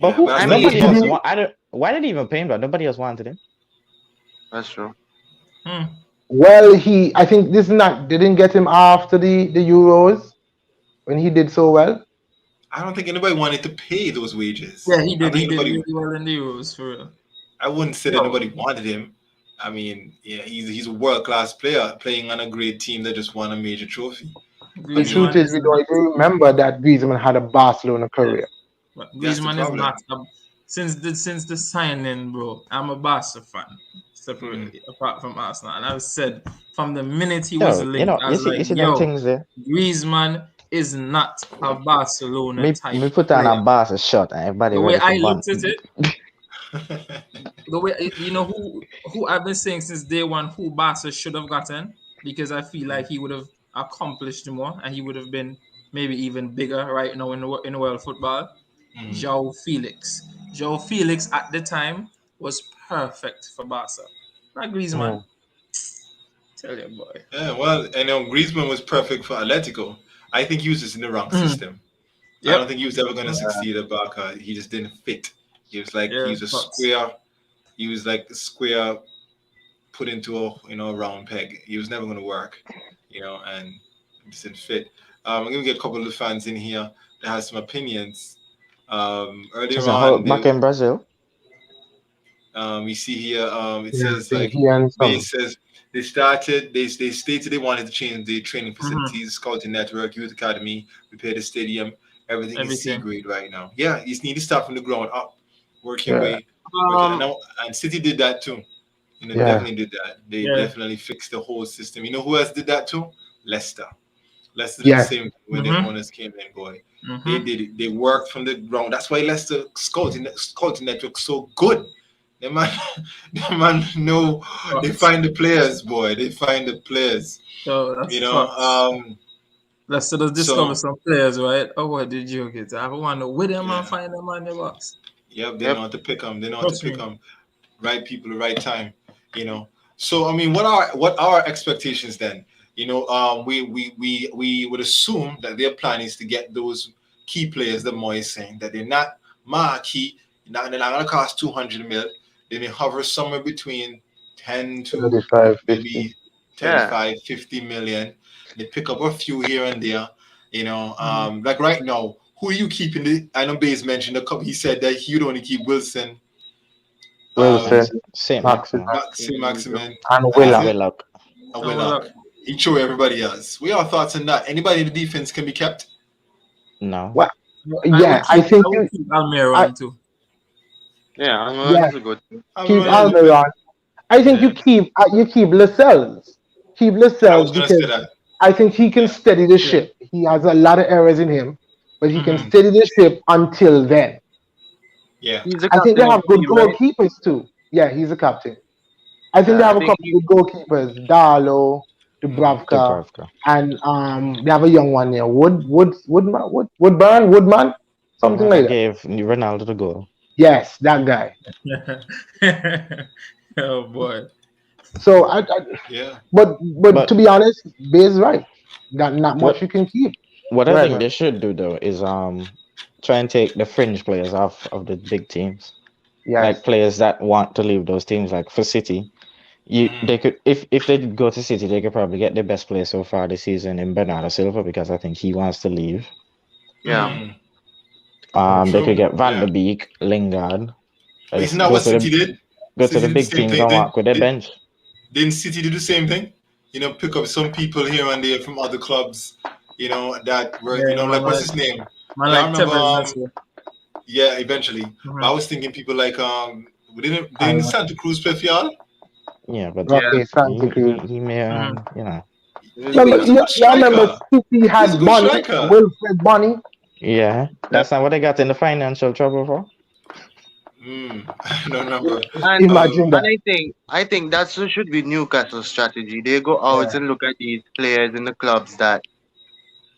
Speaker 1: Yeah, but
Speaker 4: who?
Speaker 1: that's
Speaker 5: I
Speaker 1: what
Speaker 5: mean,
Speaker 4: Nobody
Speaker 2: Did
Speaker 4: else
Speaker 2: he?
Speaker 4: want. I don't. Why did he even pay him? That nobody else wanted him.
Speaker 5: that's true.
Speaker 6: Hmm.
Speaker 2: Well, I think this is not. They didn't get him after the Euros when he did so well.
Speaker 1: I don't think anybody wanted to pay those wages.
Speaker 6: Yeah, he
Speaker 1: I
Speaker 6: did.
Speaker 1: don't think
Speaker 6: He did
Speaker 1: anybody.
Speaker 6: really well in the Euros for real.
Speaker 1: I wouldn't say that
Speaker 6: Yo,
Speaker 1: nobody wanted him. I mean, yeah, he's a world class player playing on a great team that just won a major trophy.
Speaker 2: The
Speaker 1: You know,
Speaker 2: truth
Speaker 6: Griezmann
Speaker 2: is,
Speaker 6: is
Speaker 2: we don't
Speaker 6: not.
Speaker 2: even remember that Griezmann had a Barcelona career.
Speaker 6: But
Speaker 1: that's the
Speaker 6: Griezmann is not
Speaker 1: problem.
Speaker 6: since the signing, bro. I'm a Barca fan,
Speaker 1: Mm.
Speaker 6: separate apart from Arsenal, and I've said from the minute he was
Speaker 4: Yo,
Speaker 6: linked, I was
Speaker 4: you
Speaker 6: like,
Speaker 4: see them
Speaker 6: yo,
Speaker 4: things there.
Speaker 6: Griezmann is not a Barcelona type
Speaker 4: Me put on a
Speaker 6: player.
Speaker 4: Barca shot and everybody
Speaker 6: The way
Speaker 4: ready for
Speaker 6: I
Speaker 4: bun.
Speaker 6: looked at it, the way who I've been saying since day one who Barca should have gotten, because I feel like he would have accomplished more and he would have been maybe even bigger right now in the world football.
Speaker 1: Mm.
Speaker 6: João Felix. João Felix at the time was perfect for Barca. Not Griezmann.
Speaker 2: Mm.
Speaker 6: Tell you, boy.
Speaker 1: Yeah, well, and Griezmann was perfect for Atletico. I think he was just in the wrong
Speaker 6: Mm.
Speaker 1: system. I don't
Speaker 6: Yep.
Speaker 1: think he was ever going to
Speaker 6: Mm.
Speaker 1: succeed at Barca. He just didn't fit. He
Speaker 6: Yeah,
Speaker 1: was a
Speaker 6: thoughts.
Speaker 1: square. He was like a square put into a round peg. He was never going to work, and it just didn't fit. I'm going to get a couple of the fans in here that has some opinions. Earlier
Speaker 4: Just a whole
Speaker 1: on,
Speaker 4: back in Brazil.
Speaker 1: we see here, it
Speaker 2: Yeah, I
Speaker 1: says
Speaker 2: think
Speaker 1: like
Speaker 2: he and some.
Speaker 1: base says they stated they wanted to change the training
Speaker 6: Mm-hmm.
Speaker 1: facilities, scouting network, youth academy, repair the stadium. Everything is C
Speaker 6: Everything.
Speaker 1: grade right now. Yeah, you just need to start from the ground up, work your
Speaker 2: Yeah,
Speaker 1: way, and
Speaker 5: Um,
Speaker 1: now and City did that too.
Speaker 2: yeah.
Speaker 1: Definitely did that. They
Speaker 6: Yeah.
Speaker 1: definitely fixed the whole system. You know who else did that too? Leicester. Leicester did the
Speaker 2: Yes.
Speaker 1: same thing when their
Speaker 6: Mm-hmm.
Speaker 1: owners came in, boy. They
Speaker 6: Mm-hmm.
Speaker 1: did it. They worked from the ground. That's why Leicester scouting network so good. The man, the man know they
Speaker 6: Thoughts.
Speaker 1: find the players, boy. They find the players.
Speaker 6: So
Speaker 1: You
Speaker 6: that's
Speaker 1: know.
Speaker 6: thoughts. Let's just discover
Speaker 1: So
Speaker 6: some players, right? Oh, what did you get? I want to with them and
Speaker 1: yeah.
Speaker 6: find them on the box.
Speaker 1: Yep. They
Speaker 5: yep.
Speaker 1: know how to pick them. They know how to
Speaker 6: Trust
Speaker 1: pick
Speaker 6: me.
Speaker 1: them. Right people, the right time. So I mean, what are our expectations then? We would assume that their plan is to get those key players that Moy is saying that they're not marquee, they're not gonna cost 200 mil. They may hover somewhere between 10 to
Speaker 2: 35, 50.
Speaker 1: maybe
Speaker 5: Yeah.
Speaker 1: 35, 50 million. They pick up a few here and there.
Speaker 6: Mhm.
Speaker 1: Like right now, who are you keeping? I know Bays mentioned a couple. He said that he would only keep Wilson,
Speaker 4: And
Speaker 2: Wilson,
Speaker 1: um,
Speaker 4: Saint
Speaker 2: Maximin,
Speaker 4: Maximin.
Speaker 1: Maxi Maximin,
Speaker 2: and
Speaker 1: and that's
Speaker 2: Willock.
Speaker 1: it.
Speaker 4: Willock.
Speaker 1: A
Speaker 6: And well,
Speaker 1: Willock. He chose everybody else. What are your thoughts on that? Anybody in the defense can be kept?
Speaker 4: No.
Speaker 2: Well,
Speaker 6: I
Speaker 2: yeah,
Speaker 6: would
Speaker 2: I
Speaker 6: keep
Speaker 2: think
Speaker 6: I would
Speaker 2: you.
Speaker 6: keep
Speaker 2: I
Speaker 6: Almiron too.
Speaker 5: Yeah, I mean,
Speaker 2: yeah,
Speaker 5: that's a good thing.
Speaker 1: I'm
Speaker 2: keep
Speaker 1: running good.
Speaker 2: Almiron. I think
Speaker 1: Yeah,
Speaker 2: you keep Lascelles. Keep
Speaker 1: I was
Speaker 2: Lascelles
Speaker 1: gonna say
Speaker 2: because
Speaker 1: that.
Speaker 2: I think he can
Speaker 1: Yeah.
Speaker 2: steady the
Speaker 6: Yeah.
Speaker 2: ship. He has a lot of errors in him, but he can
Speaker 6: Mm-hmm.
Speaker 1: Mm,
Speaker 2: steady the ship until then.
Speaker 1: yeah.
Speaker 5: He's the
Speaker 2: I think they
Speaker 5: captain of
Speaker 2: have
Speaker 5: the
Speaker 2: good
Speaker 5: team, right?
Speaker 2: goalkeepers too. Yeah, he's a captain. I think they
Speaker 5: Yeah, I
Speaker 2: have a
Speaker 5: think
Speaker 2: couple of good goalkeepers, Darlow,
Speaker 1: Mm,
Speaker 2: Dubravka,
Speaker 4: Dubravka.
Speaker 2: and they have a young one there, Woodman,
Speaker 4: The
Speaker 2: something
Speaker 4: one
Speaker 2: like
Speaker 4: that
Speaker 2: that.
Speaker 4: gave Ronaldo the goal.
Speaker 2: Yes, that guy.
Speaker 6: Oh boy.
Speaker 2: So
Speaker 1: yeah.
Speaker 2: but to
Speaker 4: But
Speaker 2: be honest, Bay's right. Not much
Speaker 4: what
Speaker 2: you can keep.
Speaker 4: what
Speaker 2: Go
Speaker 4: I
Speaker 2: ahead,
Speaker 4: think
Speaker 2: man.
Speaker 4: they should do though is try and take the fringe players off of the big teams. Like
Speaker 2: Yes,
Speaker 4: players that want to leave those teams, like for City. They
Speaker 1: Mm,
Speaker 4: could if they did go to City, they could probably get the best player so far this season in Bernardo Silva because I think he wants to leave.
Speaker 5: yeah.
Speaker 1: mm.
Speaker 4: They could
Speaker 1: True.
Speaker 4: get Van
Speaker 1: Yeah.
Speaker 4: der Beek, Lingard.
Speaker 1: But isn't
Speaker 4: Just
Speaker 1: that what City did?
Speaker 4: go to
Speaker 1: City
Speaker 4: the
Speaker 1: did the
Speaker 4: big
Speaker 1: same
Speaker 4: teams
Speaker 1: thing.
Speaker 4: and walk with their
Speaker 1: Did,
Speaker 4: bench.
Speaker 1: didn't City do the same thing? Pick up some people here and there from other clubs. That were
Speaker 6: Yeah,
Speaker 1: like what's his name?
Speaker 6: man
Speaker 1: Yeah, I
Speaker 6: like
Speaker 1: remember.
Speaker 6: Tevez next year.
Speaker 1: Yeah, eventually. But I
Speaker 6: Mm-hmm.
Speaker 1: was thinking people like didn't
Speaker 2: and
Speaker 1: Santa Cruz play for y'all?
Speaker 4: Yeah, but
Speaker 5: Yeah.
Speaker 2: Rocky Santa Cruz.
Speaker 4: he may
Speaker 6: Mm-hmm.
Speaker 5: He's
Speaker 1: Yeah,
Speaker 5: a
Speaker 1: but he
Speaker 5: good.
Speaker 1: was a good
Speaker 2: Y'all remember
Speaker 1: striker.
Speaker 2: City
Speaker 1: He was a
Speaker 2: had
Speaker 1: good
Speaker 2: Bonnie,
Speaker 1: striker.
Speaker 2: Wilfred Bonnie.
Speaker 4: yeah,
Speaker 5: Yep.
Speaker 4: that's not what they got in the financial trouble for.
Speaker 1: I don't remember.
Speaker 5: And
Speaker 2: Imagine
Speaker 5: and
Speaker 2: that.
Speaker 5: I think that should be Newcastle's strategy. They go out
Speaker 2: Yeah,
Speaker 5: and look at these players in the clubs that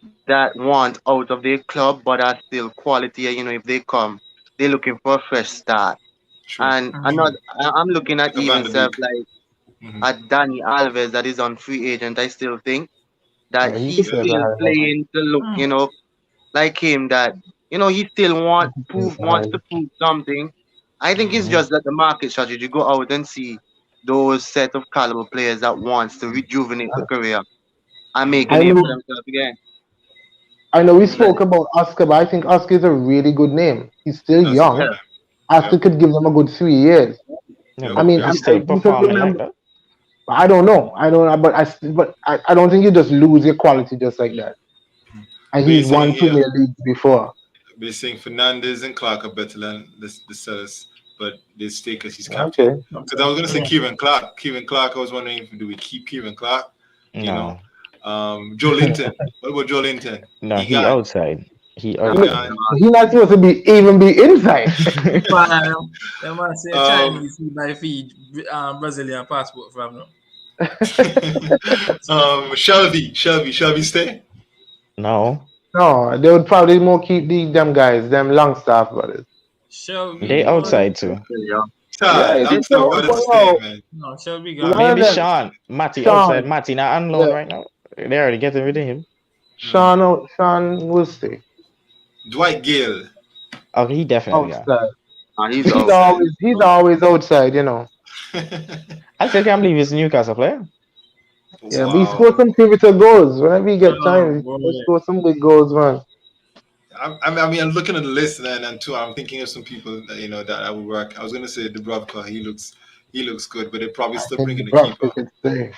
Speaker 5: that want out of their club but are still quality. If they come, they're looking for a fresh start.
Speaker 1: True.
Speaker 5: And
Speaker 1: True.
Speaker 6: Mhm.
Speaker 5: I'm looking at
Speaker 1: Like a Van
Speaker 5: even
Speaker 1: de
Speaker 5: stuff
Speaker 1: Beek.
Speaker 5: like
Speaker 1: Hmm.
Speaker 5: at Danny Alves that is on free agent. I still think that
Speaker 2: Yeah, he
Speaker 5: he's
Speaker 2: could play
Speaker 1: Yeah.
Speaker 2: at a
Speaker 5: still
Speaker 2: high level.
Speaker 5: playing to look,
Speaker 6: Mm.
Speaker 5: like him. That he still
Speaker 2: He could play at a high
Speaker 5: wants to
Speaker 2: level.
Speaker 5: prove something. I think it's
Speaker 1: Hmm.
Speaker 4: Mhm.
Speaker 5: just that the market strategy go out and see those set of caliber players that wants to rejuvenate the career and make a
Speaker 2: I
Speaker 1: Hmm.
Speaker 5: name for
Speaker 2: know,
Speaker 5: themselves again.
Speaker 2: I know we
Speaker 5: But
Speaker 2: spoke about Oscar, but I think Oscar is a really good name. He's still
Speaker 1: That's a good
Speaker 2: young.
Speaker 5: yeah,
Speaker 1: man.
Speaker 2: Oscar
Speaker 1: Yep.
Speaker 2: could give them a good 3 years.
Speaker 4: Yeah,
Speaker 1: Yep.
Speaker 2: I
Speaker 4: but
Speaker 2: mean,
Speaker 1: Yep.
Speaker 4: he's still
Speaker 2: because
Speaker 4: performing like
Speaker 2: remember,
Speaker 4: that.
Speaker 2: I don't know, I don't know, but I don't think you just lose your quality just like that. And
Speaker 1: But you're
Speaker 2: he's
Speaker 1: saying
Speaker 2: won
Speaker 1: here,
Speaker 2: Premier Leagues before.
Speaker 1: we're saying Fernandez and Clark are better than the sellers, but they stay because he's captain.
Speaker 2: Okay.
Speaker 1: Because I was gonna say
Speaker 6: Yeah.
Speaker 1: Kevin Clark. Kevin Clark. I was wondering if do we keep Kevin Clark? You know,
Speaker 4: No,
Speaker 1: Joe Linton. What about Joe Linton?
Speaker 4: no,
Speaker 1: He
Speaker 4: he
Speaker 1: gone.
Speaker 4: outside. He
Speaker 5: nah,
Speaker 1: He
Speaker 4: outside.
Speaker 1: gone.
Speaker 2: He's not supposed to be even be inside.
Speaker 6: Man, they must say
Speaker 1: Um,
Speaker 6: Chinese feed by feed Brazilian passport from them.
Speaker 1: Shelby stay.
Speaker 4: No,
Speaker 2: No, they would probably more keep them guys, them Longstaff brothers.
Speaker 6: Shelby
Speaker 4: they
Speaker 6: gone.
Speaker 4: outside too.
Speaker 5: yeah.
Speaker 2: Yeah,
Speaker 1: Sorry,
Speaker 2: it's
Speaker 1: long
Speaker 2: just
Speaker 1: stuff about to stay,
Speaker 2: well,
Speaker 1: man.
Speaker 6: No, Shelby gone.
Speaker 2: one of
Speaker 4: Maybe
Speaker 2: them,
Speaker 4: Sean, Matty outside.
Speaker 2: Sean.
Speaker 4: Matty not on loan
Speaker 2: Yeah,
Speaker 4: right now. They already getting rid of him.
Speaker 1: Hmm.
Speaker 2: Sean will stay
Speaker 1: Dwight Gale.
Speaker 4: Oh, he definitely got.
Speaker 2: outside.
Speaker 5: Nah, he's
Speaker 2: He's
Speaker 5: out.
Speaker 1: Outside.
Speaker 2: always outside, you know.
Speaker 4: I still can't believe he's a Newcastle player.
Speaker 2: Yeah, but he
Speaker 1: Wow.
Speaker 2: scores some pivotal goals. Whenever he get
Speaker 6: Oh
Speaker 2: time,
Speaker 6: boy.
Speaker 2: he scores some big goals, man.
Speaker 1: I mean, I'm looking at the list and too, I'm thinking of some people that that I would work. I was gonna say Dubravka. He looks good, but they're probably
Speaker 2: I
Speaker 1: still
Speaker 2: think
Speaker 1: bringing
Speaker 2: the
Speaker 1: the keeper.
Speaker 2: Bronx could stay.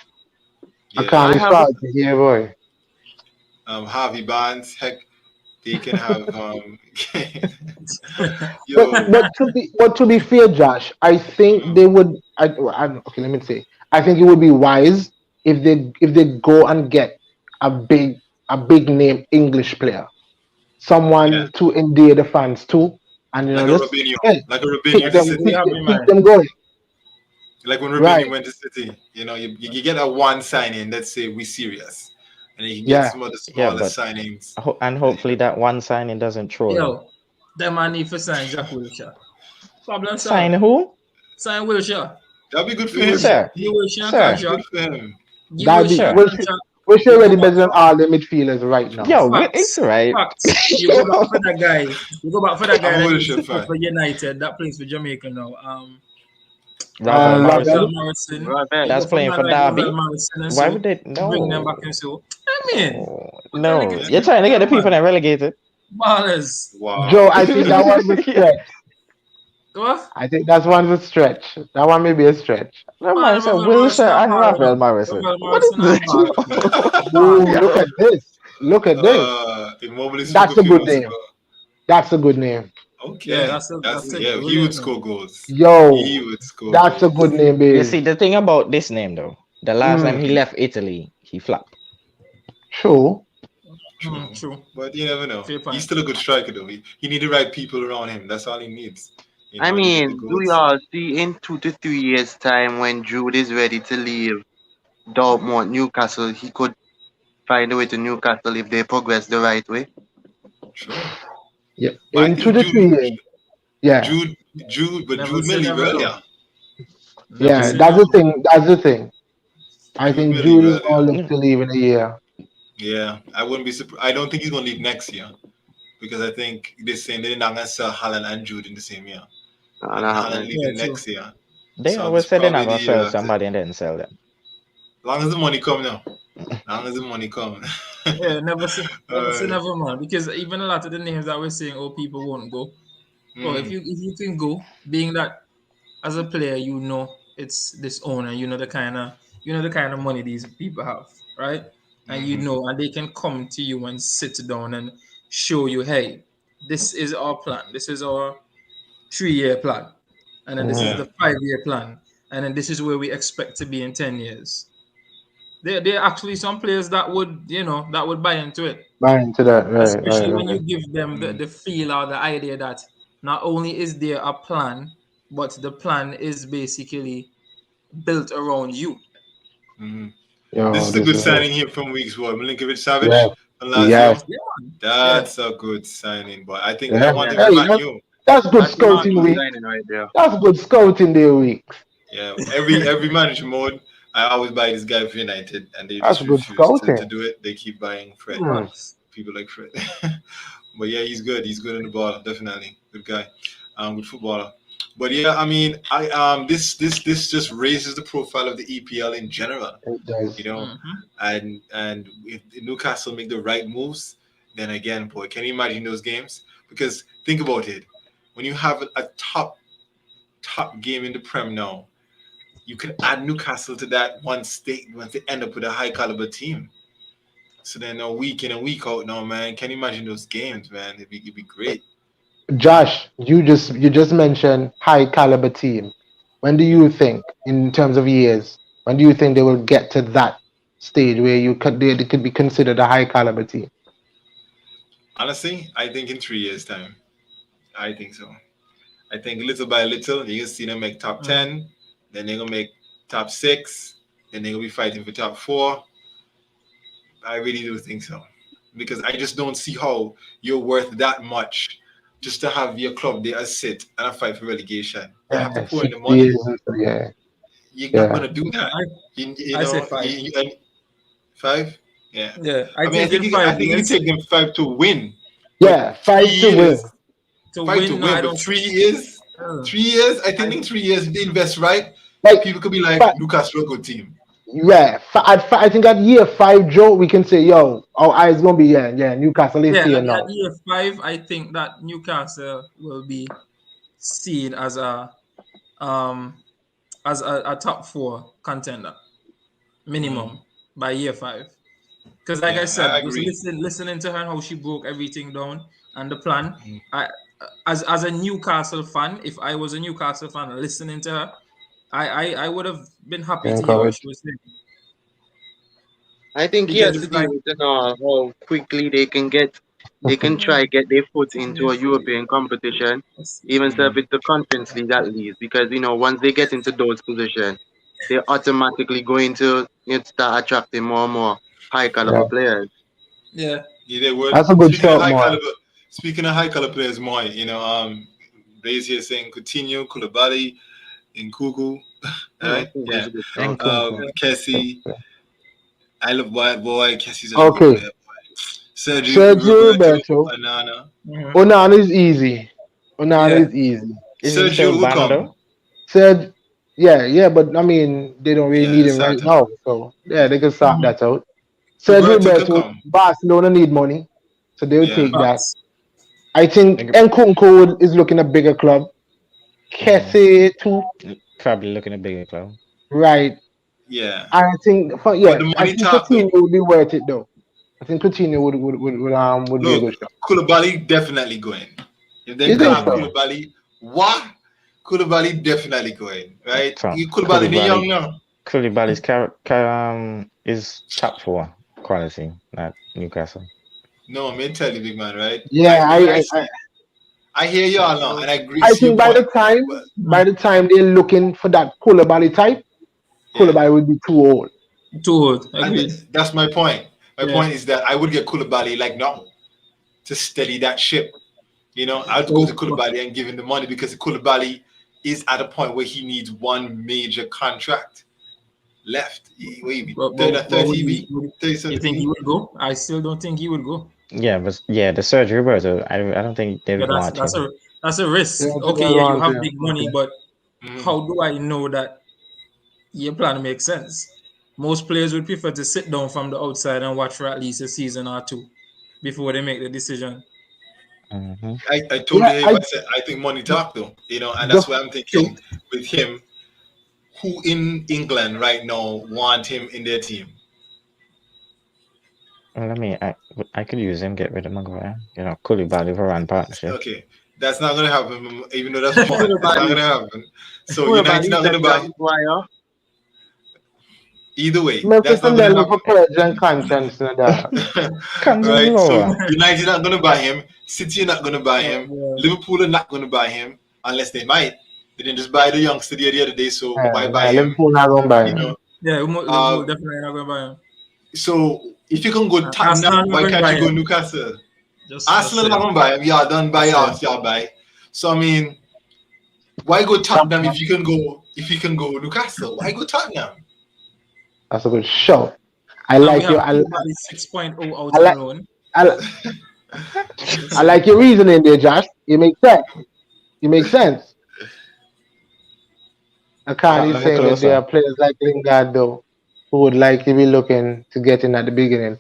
Speaker 2: I
Speaker 1: Yeah.
Speaker 2: can't
Speaker 5: I
Speaker 2: be
Speaker 5: have
Speaker 2: sorry to hear, boy.
Speaker 1: Harvey Barnes. Heck, they can have
Speaker 2: But
Speaker 1: yo.
Speaker 2: to be fair, Josh, I think
Speaker 1: Mm,
Speaker 2: they would. Okay, let me say. I think it would be wise if they go and get a big name English player,
Speaker 1: yeah,
Speaker 2: someone to endear the fans too, and
Speaker 1: like a
Speaker 2: just
Speaker 1: Robinho,
Speaker 2: yeah,
Speaker 1: like a Robinho
Speaker 2: keep
Speaker 6: That's
Speaker 1: to
Speaker 2: them
Speaker 6: who we
Speaker 2: keep
Speaker 1: City.
Speaker 6: have
Speaker 2: them,
Speaker 6: in
Speaker 2: keep
Speaker 6: mind.
Speaker 2: them going.
Speaker 1: Like when Robinho
Speaker 2: Right?
Speaker 1: went to City. You get a one signing. Let's say we serious, and you can get
Speaker 2: Yeah.
Speaker 1: some other
Speaker 4: Yeah,
Speaker 1: smaller
Speaker 4: but
Speaker 1: signings.
Speaker 4: and
Speaker 1: And,
Speaker 4: hopefully that one signing doesn't troll him.
Speaker 6: Yo, them man need for sign Jack Wilshere. Problem
Speaker 4: Sign
Speaker 6: solved.
Speaker 4: who?
Speaker 6: Sign Wilshere.
Speaker 1: that'd be good for
Speaker 6: Give
Speaker 1: him.
Speaker 6: Wilshere.
Speaker 4: Sir,
Speaker 6: Give Wilshere a
Speaker 1: That'd
Speaker 4: sir,
Speaker 1: be good
Speaker 6: contract.
Speaker 1: for him.
Speaker 6: Give
Speaker 2: That be
Speaker 6: Wilshere a
Speaker 4: sir.
Speaker 6: contract.
Speaker 2: we're
Speaker 6: You go
Speaker 2: already
Speaker 6: back
Speaker 2: better than all the midfielders right now.
Speaker 4: Yo, it's
Speaker 6: facts.
Speaker 4: right.
Speaker 6: Facts. You go back
Speaker 4: Yo,
Speaker 6: for that guy. You go back for that
Speaker 1: I'm
Speaker 6: guy
Speaker 1: a
Speaker 6: that used to
Speaker 1: Wilshere
Speaker 6: play
Speaker 1: fan.
Speaker 6: for United. That plays for Jamaica now.
Speaker 4: Ravel
Speaker 6: Ravel
Speaker 2: Ravel.
Speaker 4: Morrison.
Speaker 6: Morrison.
Speaker 5: Right.
Speaker 6: You
Speaker 4: That's
Speaker 6: go for
Speaker 4: playing
Speaker 6: man
Speaker 4: for
Speaker 6: like Ravel
Speaker 4: Derby.
Speaker 6: Morrison and
Speaker 4: Why
Speaker 6: so
Speaker 4: would they?
Speaker 6: bring them back
Speaker 4: No,
Speaker 6: and so. I mean,
Speaker 4: no,
Speaker 6: what the
Speaker 4: no.
Speaker 6: relegation
Speaker 4: You're trying to get the people
Speaker 6: man?
Speaker 4: that relegated.
Speaker 6: Ballers.
Speaker 2: Joe,
Speaker 1: Wow.
Speaker 2: I think that one's a
Speaker 4: Yeah.
Speaker 2: stretch.
Speaker 6: What?
Speaker 2: I think that one's a stretch. That one may be a stretch.
Speaker 4: That
Speaker 6: Man,
Speaker 4: man said
Speaker 6: Ravel Morrison
Speaker 4: Wilshire
Speaker 6: and
Speaker 4: and
Speaker 6: ball, you
Speaker 4: Ravel
Speaker 6: know.
Speaker 4: Morrison.
Speaker 6: Ravel
Speaker 4: What
Speaker 6: Morrison
Speaker 4: is
Speaker 6: and
Speaker 4: that?
Speaker 6: ball.
Speaker 2: Oh,
Speaker 6: Ball.
Speaker 2: look at this. Look at this.
Speaker 1: Immobile spoke
Speaker 2: That's
Speaker 1: a
Speaker 2: a
Speaker 1: few
Speaker 2: good
Speaker 1: months
Speaker 2: name.
Speaker 1: ago.
Speaker 2: That's a good name.
Speaker 6: Yeah,
Speaker 1: Okay,
Speaker 6: that's it.
Speaker 1: yeah. He would
Speaker 6: Brilliant, man.
Speaker 1: score goals. He
Speaker 2: Yo,
Speaker 1: would score
Speaker 2: that's a good
Speaker 1: goals.
Speaker 2: name,
Speaker 4: You
Speaker 2: babe.
Speaker 4: see, the thing about this name though, the last time
Speaker 2: Mm,
Speaker 4: he left Italy, he flopped.
Speaker 2: true.
Speaker 1: True,
Speaker 6: True.
Speaker 1: but you never know.
Speaker 6: Fair
Speaker 1: He's
Speaker 6: point.
Speaker 1: still a good striker though. He need the right people around him. That's all he needs.
Speaker 5: I
Speaker 1: And he get the
Speaker 5: mean, do
Speaker 1: goals.
Speaker 5: y'all see in 2 to 3 years' time when Jude is ready to leave Dortmund, Newcastle, he could find a way to Newcastle if they progress the right way?
Speaker 1: True,
Speaker 2: Yeah,
Speaker 1: but I
Speaker 2: in two
Speaker 1: think
Speaker 2: to 3 years. Yeah,
Speaker 1: But
Speaker 6: Never
Speaker 1: Jude may
Speaker 6: say
Speaker 1: leave
Speaker 6: never though.
Speaker 1: earlier.
Speaker 6: Never
Speaker 2: yeah.
Speaker 6: say
Speaker 2: That's
Speaker 6: never.
Speaker 2: the thing. That's the thing. I
Speaker 1: Jude
Speaker 2: think
Speaker 1: may leave
Speaker 2: Jude is
Speaker 1: earlier.
Speaker 2: gonna look
Speaker 4: Yeah.
Speaker 2: to leave in a year.
Speaker 1: Yeah, I wouldn't be surprised. I don't think he's gonna leave next year because I think they're saying they're not gonna sell Haaland and Jude in the same year,
Speaker 5: Nah,
Speaker 1: and
Speaker 5: not
Speaker 1: Haaland
Speaker 5: happening.
Speaker 6: Yeah,
Speaker 1: leaving
Speaker 6: true.
Speaker 1: next year.
Speaker 4: They
Speaker 1: So
Speaker 4: always
Speaker 1: it's
Speaker 4: said they're not
Speaker 1: probably the
Speaker 4: gonna sell
Speaker 1: year after.
Speaker 4: somebody and then sell them.
Speaker 1: Long as the money come now. Long as the money come.
Speaker 6: Yeah,
Speaker 1: All
Speaker 6: never say
Speaker 1: right.
Speaker 6: never, man. Because even a lot of the names that we're saying, oh, people won't go. Well,
Speaker 1: Mm,
Speaker 6: if you can go, being that as a player, you know it's this owner, you know the kind of money these people have, right? And you
Speaker 1: hmm
Speaker 6: know, and they can come to you and sit down and show you, hey, this is our plan. This is our 3 year plan, and then this is
Speaker 2: Mm,
Speaker 1: Yeah.
Speaker 6: the 5 year plan, and then this is where we expect to be in 10 years. There are actually some players that would, that would buy into it,
Speaker 2: buy into that. Right, right,
Speaker 6: especially when you
Speaker 2: right.
Speaker 6: give them
Speaker 1: Mm,
Speaker 6: the feel or the idea that not only is there a plan, but the plan is basically built around you.
Speaker 1: hmm This
Speaker 2: Yo,
Speaker 1: is a
Speaker 2: this
Speaker 1: good
Speaker 2: is it.
Speaker 1: signing here from weeks one. Milinkovic Savic.
Speaker 2: Yeah,
Speaker 1: Lazio.
Speaker 2: Yes.
Speaker 6: Yeah, man. Yeah.
Speaker 1: That's a good signing, but I think I
Speaker 2: Yeah.
Speaker 1: want
Speaker 5: Yeah,
Speaker 1: him for
Speaker 2: Hey,
Speaker 1: Man U.
Speaker 2: that's good
Speaker 5: that's
Speaker 2: scouting
Speaker 5: marquee
Speaker 2: week.
Speaker 5: signing right there.
Speaker 2: That's good scouting day week.
Speaker 1: Yeah, every manager mode, I always buy this guy for United, and they
Speaker 2: That's
Speaker 1: just
Speaker 2: good
Speaker 1: refuse to
Speaker 2: scouting.
Speaker 1: do it. They keep buying Fred,
Speaker 2: Hmm.
Speaker 6: Facts.
Speaker 1: people like Fred. But yeah, he's good. He's good in the ball, definitely good guy, good footballer. But yeah, I mean, this just raises the profile of the EPL in general,
Speaker 2: It does.
Speaker 1: you know,
Speaker 6: Mm-hmm.
Speaker 1: and if Newcastle make the right moves, then again, boy, can you imagine those games? Because think about it, when you have a top game in the Prem now, you can add Newcastle to that once they end up with a high caliber team. So then a week in and week out now, man. Can you imagine those games, man? It'd be great.
Speaker 2: Josh, you just mentioned high caliber team. When do you think, in terms of years, when do you think they will get to that stage where they could be considered a high caliber team?
Speaker 1: Honestly, I think in 3 years' time. I think so. I think little by little, you can see them make top
Speaker 6: Mm.
Speaker 1: 10, then they're gonna make top six, then they're gonna be fighting for top four. I really do think so. Because I just don't see how you're worth that much just to have your club there a sit and a fight for relegation. You have to
Speaker 2: Yeah,
Speaker 1: pour in the
Speaker 2: 6 years.
Speaker 1: money.
Speaker 2: Yeah,
Speaker 1: You're not
Speaker 2: yeah.
Speaker 1: gonna do
Speaker 6: Yeah,
Speaker 1: that. You
Speaker 6: I say
Speaker 1: know,
Speaker 6: 5.
Speaker 1: and five. Yeah,
Speaker 6: Yeah, I
Speaker 1: I mean,
Speaker 6: think in
Speaker 1: I
Speaker 6: 5
Speaker 1: think you can
Speaker 6: years
Speaker 1: take them five to win, but
Speaker 2: Yeah,
Speaker 1: three
Speaker 2: 5 to win.
Speaker 1: years,
Speaker 6: to
Speaker 1: five to
Speaker 6: win. No, I
Speaker 1: win, but
Speaker 6: don't.
Speaker 1: 3 years,
Speaker 6: Uh,
Speaker 1: 3 years. I
Speaker 6: I
Speaker 1: think in 3 years, if they invest right,
Speaker 2: Like,
Speaker 1: people could be like
Speaker 2: but
Speaker 1: Newcastle, a good team.
Speaker 2: yeah, I think at year 5, Joe, we can say, yo, our eyes gonna be yeah. Newcastle is
Speaker 6: yeah,
Speaker 2: here
Speaker 6: at
Speaker 2: now.
Speaker 6: year 5, I think that Newcastle will be seen um as a top 4 contender
Speaker 1: Mm,
Speaker 6: minimum by year 5. Because like I
Speaker 1: yeah, I
Speaker 6: said, just
Speaker 1: agree.
Speaker 6: listening to her and how she broke everything down and the plan.
Speaker 1: Mm,
Speaker 6: I as a Newcastle fan, if I was a Newcastle fan listening to her, I would have been happy to hear what
Speaker 2: Encourage.
Speaker 6: she was saying
Speaker 5: I think he
Speaker 6: because
Speaker 5: has to
Speaker 6: it's
Speaker 5: deal
Speaker 6: like
Speaker 5: with how quickly they can try get their foot into a European competition, even so if
Speaker 1: mm,
Speaker 5: it's the Conference League at least, because once they get into those positions, they're automatically going to start attracting more and more high
Speaker 2: Yeah,
Speaker 5: caliber players.
Speaker 6: yeah.
Speaker 1: yeah, they would.
Speaker 2: that's a good shout, man.
Speaker 1: Speaking of high caliber players, more, Blaze here saying Coutinho, Koulibaly, and Kuku,
Speaker 5: Oh, I
Speaker 1: right?
Speaker 5: think that's
Speaker 1: Yeah.
Speaker 5: a good
Speaker 4: And
Speaker 5: shout.
Speaker 4: Kunku.
Speaker 1: Kessie, I love White Boy. Kessie's such a good
Speaker 2: Okay,
Speaker 1: player. Sergio
Speaker 2: Sergio
Speaker 1: Roberto,
Speaker 2: Roberto.
Speaker 1: Anana.
Speaker 6: Mhm.
Speaker 2: Onana is easy. Onana
Speaker 6: Yeah.
Speaker 2: is easy.
Speaker 4: Is he
Speaker 1: Sergio
Speaker 4: still
Speaker 1: will
Speaker 4: banned
Speaker 1: come.
Speaker 4: though?
Speaker 2: Said, yeah, but I mean, they don't really need
Speaker 1: Yeah,
Speaker 2: him right
Speaker 1: Sata.
Speaker 2: now, so yeah, they can sort
Speaker 6: Mhm.
Speaker 2: that out. Sergio
Speaker 1: Roberto could
Speaker 2: Roberto,
Speaker 1: come.
Speaker 2: Barcelona need money, so they'll
Speaker 1: Yeah.
Speaker 2: take that.
Speaker 6: Facts.
Speaker 2: I think
Speaker 4: Like,
Speaker 2: Nkunku is looking a bigger club.
Speaker 4: mhm.
Speaker 2: Kessie too,
Speaker 4: Probably looking a bigger club.
Speaker 2: right?
Speaker 1: Yeah.
Speaker 2: I think,
Speaker 1: But the
Speaker 2: I
Speaker 1: money
Speaker 2: think
Speaker 1: talk though.
Speaker 2: Coutinho would be worth it though. I think Coutinho would be a
Speaker 1: Look,
Speaker 2: good shot.
Speaker 1: Koulibaly definitely going. If they
Speaker 2: You think
Speaker 1: call
Speaker 2: so?
Speaker 1: Koulibaly, what? Koulibaly definitely going, right?
Speaker 4: So
Speaker 1: Koulibaly ni young
Speaker 4: Koulibaly,
Speaker 1: now.
Speaker 4: Koulibaly's is top 4 quality at Newcastle.
Speaker 1: No, I'm tell you, big man, right?
Speaker 2: Yeah,
Speaker 1: The way I see it, I hear
Speaker 6: So,
Speaker 1: y'all now, and I agree.
Speaker 2: I
Speaker 1: See your
Speaker 2: think
Speaker 1: point. But
Speaker 2: by the time they're looking for that Koulibaly type,
Speaker 1: yeah,
Speaker 2: Koulibaly would be too old.
Speaker 6: too old.
Speaker 1: and
Speaker 6: Agreed.
Speaker 1: that's my point. My
Speaker 6: Yeah.
Speaker 1: point is that I would get Koulibaly like now to steady that ship. I'd go to
Speaker 6: So,
Speaker 1: Koulibaly and give him the money because Koulibaly is at a point where he needs one major contract left. What you mean?
Speaker 6: but
Speaker 1: 30 B? 30
Speaker 6: you
Speaker 1: something
Speaker 6: think he
Speaker 1: B?
Speaker 6: would go? I still don't think he would go.
Speaker 4: Yeah, but yeah, the Sergio Roberto, I don't think they
Speaker 6: Yeah,
Speaker 4: would want
Speaker 6: that's
Speaker 4: him.
Speaker 6: a
Speaker 2: Yeah,
Speaker 6: risk.
Speaker 2: I think
Speaker 6: Okay,
Speaker 2: I
Speaker 6: yeah, you
Speaker 2: want
Speaker 6: have
Speaker 2: to.
Speaker 6: big money,
Speaker 2: Okay.
Speaker 6: but
Speaker 1: Hmm.
Speaker 6: how do I know that your plan makes sense? Most players would prefer to sit down from the outside and watch for at least a season or two before they make the decision.
Speaker 4: Hmm.
Speaker 1: I told
Speaker 2: Yeah,
Speaker 1: you, if I said, I think money talk though, and
Speaker 2: the
Speaker 1: that's why I'm
Speaker 6: True.
Speaker 1: thinking with him, who in England right now want him in their team?
Speaker 4: Well, I could use him, get rid of Maguire. Koulibaly for run partnership.
Speaker 1: Okay, that's not gonna happen. Even though that's fun, that's not
Speaker 5: Koulibaly,
Speaker 1: gonna happen. So United
Speaker 5: Koulibaly
Speaker 1: not gonna
Speaker 5: better than
Speaker 1: buy.
Speaker 5: Maguire.
Speaker 1: Either way,
Speaker 2: Memphis
Speaker 1: that's not
Speaker 2: and
Speaker 1: gonna
Speaker 2: them look
Speaker 1: happen.
Speaker 2: for pledge and conscience, no dog.
Speaker 4: Comes in
Speaker 1: Right? So
Speaker 4: lower.
Speaker 1: United not gonna buy him. City are not gonna buy him.
Speaker 6: Yeah.
Speaker 1: Liverpool are not gonna buy him unless they might. They didn't just buy the youngster the other day, so why buy him?
Speaker 2: Liverpool not gonna buy
Speaker 1: You
Speaker 2: him.
Speaker 1: know.
Speaker 6: Yeah, Liverpool
Speaker 1: Uh,
Speaker 6: definitely not going to buy him.
Speaker 1: so If you can go Tottenham,
Speaker 6: Arsenal not
Speaker 1: why
Speaker 6: going to
Speaker 1: can't
Speaker 6: buy
Speaker 1: you go
Speaker 6: him.
Speaker 1: Newcastle?
Speaker 6: Just
Speaker 1: Arsenal not
Speaker 6: saying.
Speaker 1: gonna buy him. Yeah, done by
Speaker 6: Just saying.
Speaker 1: us, yeah, buy. So I mean, why go Tottenham if you can go Newcastle? Why go Tottenham?
Speaker 2: That's a good show. I
Speaker 6: And we
Speaker 2: like
Speaker 6: have
Speaker 2: your
Speaker 6: Koulibaly 6.0
Speaker 2: I
Speaker 6: out on
Speaker 2: like
Speaker 6: loan.
Speaker 2: I,
Speaker 6: Just
Speaker 2: I
Speaker 6: saying.
Speaker 2: like your reasoning there, Josh. It makes sense. It makes sense. Akani is
Speaker 4: Let me
Speaker 2: saying that there
Speaker 4: closer.
Speaker 2: are players like Lingard though who would likely be looking to get in at the beginning.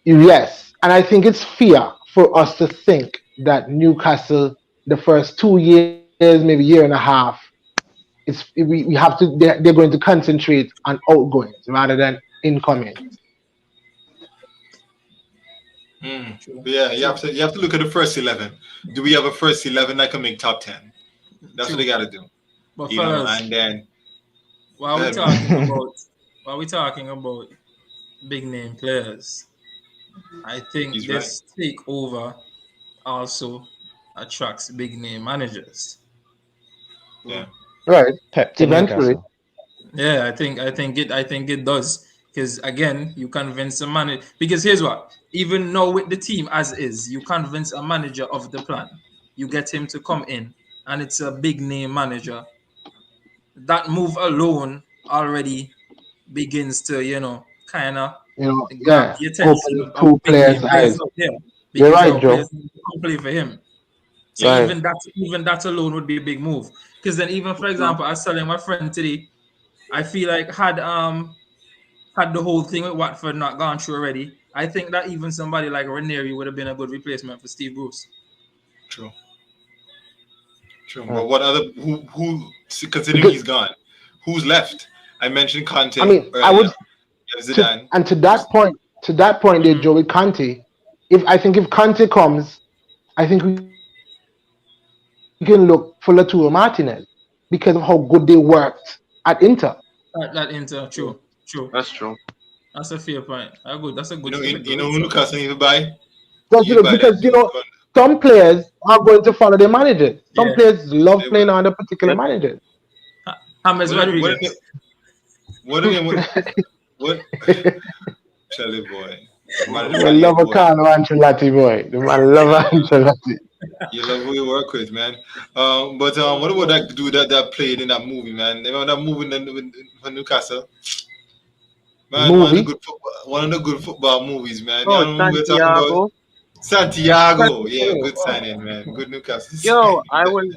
Speaker 2: Yes, and I think it's fair for us to think that Newcastle, the first 2 years, maybe year and a half, we have to they're going to concentrate on outgoings rather than incomings.
Speaker 1: But
Speaker 6: True.
Speaker 1: yeah,
Speaker 6: True.
Speaker 1: you have to look at the first 11. Do we have a first 11 that can make top 10? That's what they
Speaker 6: True.
Speaker 1: got to do,
Speaker 6: But
Speaker 1: you know.
Speaker 6: fellas,
Speaker 1: And then
Speaker 6: while
Speaker 1: go
Speaker 6: we
Speaker 1: ahead, man.
Speaker 6: talking about while we talking about big name players, I think
Speaker 1: He's right.
Speaker 6: this takeover also attracts big name managers.
Speaker 1: Yeah.
Speaker 2: Right.
Speaker 4: Pep to
Speaker 2: Eventually.
Speaker 4: Newcastle.
Speaker 6: Yeah, I think it does because again, you convince a manager. Because here's what: even now with the team as is, you convince a manager of the plan. You get him to come in, and it's a big name manager. That move alone already begins to kind of grab
Speaker 2: Yeah.
Speaker 6: the attention
Speaker 2: Open
Speaker 6: of
Speaker 2: two
Speaker 6: big
Speaker 2: players'
Speaker 6: name players
Speaker 2: eyes.
Speaker 6: out there
Speaker 2: You're
Speaker 6: because
Speaker 2: right,
Speaker 6: now
Speaker 2: Joe.
Speaker 6: players want to come play for him. So
Speaker 1: Yeah.
Speaker 2: Right.
Speaker 6: even that alone would be a big move. Because then even for example, I was telling my friend today, I feel like had the whole thing with Watford not gone through already, I think that even somebody like Ranieri would have been a good replacement for Steve Bruce.
Speaker 1: True. True.
Speaker 2: Right.
Speaker 1: But what other who considering
Speaker 2: Because
Speaker 1: he's gone, who's left? I mentioned
Speaker 2: I
Speaker 1: Conte
Speaker 2: mean, I
Speaker 1: earlier.
Speaker 2: would
Speaker 1: You have Zidane.
Speaker 2: to that point there,
Speaker 6: Mhm.
Speaker 2: Joey Conte. If I think if Conte comes, I think we can look for Latour Martinez because of how good they worked at Inter.
Speaker 6: That Inter, true.
Speaker 5: That's true.
Speaker 6: That's a fair point. That's a good. That's a
Speaker 1: You know
Speaker 6: great
Speaker 1: who
Speaker 6: subject.
Speaker 1: Newcastle need to buy?
Speaker 2: Because
Speaker 1: You need to buy that
Speaker 2: because
Speaker 1: dude.
Speaker 2: some players are going to follow their managers. Some
Speaker 6: Yeah,
Speaker 2: players love
Speaker 1: They
Speaker 2: playing
Speaker 1: will.
Speaker 2: under particular
Speaker 5: But
Speaker 2: managers.
Speaker 6: James
Speaker 1: What
Speaker 6: Rodriguez.
Speaker 1: what are they what Charlie boy. The man
Speaker 2: I
Speaker 1: Italian
Speaker 2: love a
Speaker 1: boy.
Speaker 2: Carlo Ancelotti boy. I love Ancelotti.
Speaker 1: You love who you work with, man. But what about that dude that played in that movie, man? Remember that movie for Newcastle? Man,
Speaker 2: Movie.
Speaker 1: one of the good football movies, man. You
Speaker 5: oh,
Speaker 1: know what we're talking about?
Speaker 5: Santiago.
Speaker 1: Santiago. Yeah,
Speaker 5: Santiago.
Speaker 1: good signing, man. Good Newcastle
Speaker 5: Yo,
Speaker 1: signing.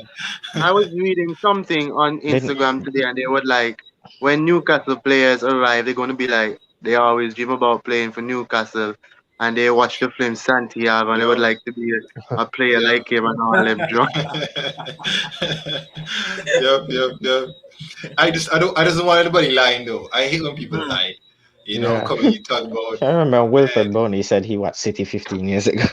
Speaker 5: I was reading something on
Speaker 4: Didn't
Speaker 5: Instagram today, and they were like, when Newcastle players arrive, they're gonna be like, they always dream about playing for Newcastle, and they watch the film Santiago, and they would
Speaker 1: Yo,
Speaker 5: like to be a player
Speaker 1: yeah.
Speaker 5: like him and all them drunk.
Speaker 1: Yep. I just don't want anybody lying though. I hate when people
Speaker 5: Hmm.
Speaker 1: lie. You know,
Speaker 2: Yeah.
Speaker 1: come and you talk about
Speaker 4: I remember Wilfred Boney said he watched City 15 years ago.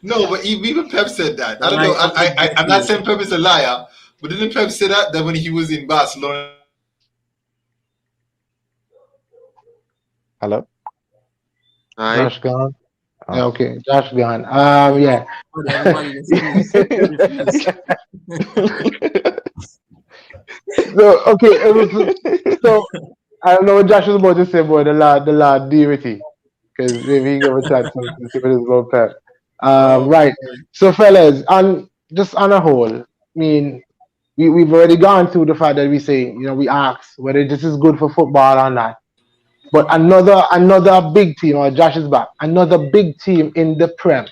Speaker 1: no, but even Pep said that.
Speaker 6: The
Speaker 1: I don't know.
Speaker 6: life of a
Speaker 1: I'm not
Speaker 6: decade.
Speaker 1: saying Pep is a liar, but didn't Pep say that when he was in Barcelona and he was playing for Barcelona, he was like,
Speaker 4: Hello?
Speaker 5: Right?
Speaker 2: Josh gone. Yeah,
Speaker 4: Oh.
Speaker 2: okay. Josh gone. Yeah.
Speaker 6: But everybody just freeze. Everybody freeze.
Speaker 2: So okay. So I don't know what Josh was about to say about the lad deity because maybe he gave a chance to see what it's about Pep.
Speaker 6: Oh
Speaker 2: Right.
Speaker 6: boy.
Speaker 2: So fellas, on just on a whole, I mean, we've already gone through the fact that we say, we ask whether this is good for football or not. But another big team, or Josh is back, another big team in the Prem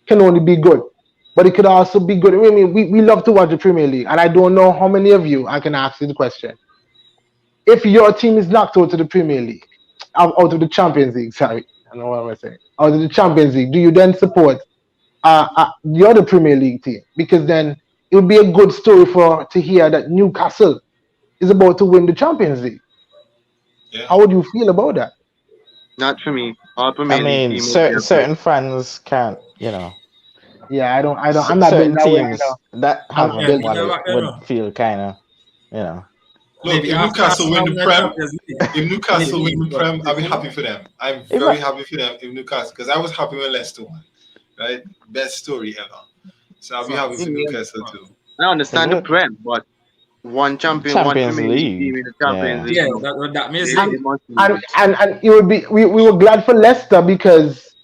Speaker 2: can only be good. But it could also be good. I mean, we love to watch the Premier League, and I don't know how many of you, I can ask you the question. If your team is knocked out of the Premier League, out of the Champions League, sorry, I don't know what I'm saying, out of the Champions League, do you then support the other Premier League team? Because then it would be a good story to hear that Newcastle is about to win the Champions League.
Speaker 1: yeah,
Speaker 2: How would you feel about that?
Speaker 5: Not for me. All
Speaker 4: I
Speaker 5: Premier League
Speaker 4: mean,
Speaker 5: team would be a
Speaker 4: certain fans can't,
Speaker 2: Yeah, I'm not built
Speaker 4: certain
Speaker 2: that way.
Speaker 4: teams that
Speaker 2: I'm not
Speaker 6: Yeah,
Speaker 4: haven't
Speaker 2: built
Speaker 4: won
Speaker 2: that
Speaker 6: yeah,
Speaker 2: way.
Speaker 4: it
Speaker 6: but,
Speaker 4: would feel kind of, you know.
Speaker 1: look,
Speaker 6: maybe
Speaker 1: if
Speaker 6: after
Speaker 1: Newcastle win
Speaker 6: Arsenal
Speaker 1: the
Speaker 6: win the
Speaker 1: Prem,
Speaker 6: Champions League,
Speaker 1: if Newcastle win
Speaker 6: maybe.
Speaker 1: the
Speaker 6: But
Speaker 1: Prem, I'll be happy for them. I'm
Speaker 4: If
Speaker 1: very
Speaker 4: I,
Speaker 1: happy for them if Newcastle, because I was happy when Leicester won, right? Best story ever. So I'll be happy
Speaker 6: facts,
Speaker 1: for
Speaker 5: team.
Speaker 1: Newcastle too.
Speaker 5: I
Speaker 4: if
Speaker 5: understand the
Speaker 4: we,
Speaker 5: Prem, but one champion, one
Speaker 4: Champions
Speaker 5: Premier League
Speaker 4: League.
Speaker 5: team in the Champions
Speaker 4: Yeah.
Speaker 5: League.
Speaker 6: Yeah,
Speaker 5: No,
Speaker 6: that makes
Speaker 5: they
Speaker 6: it.
Speaker 2: and
Speaker 5: must
Speaker 2: and
Speaker 5: lose.
Speaker 2: and it would be we were glad for Leicester because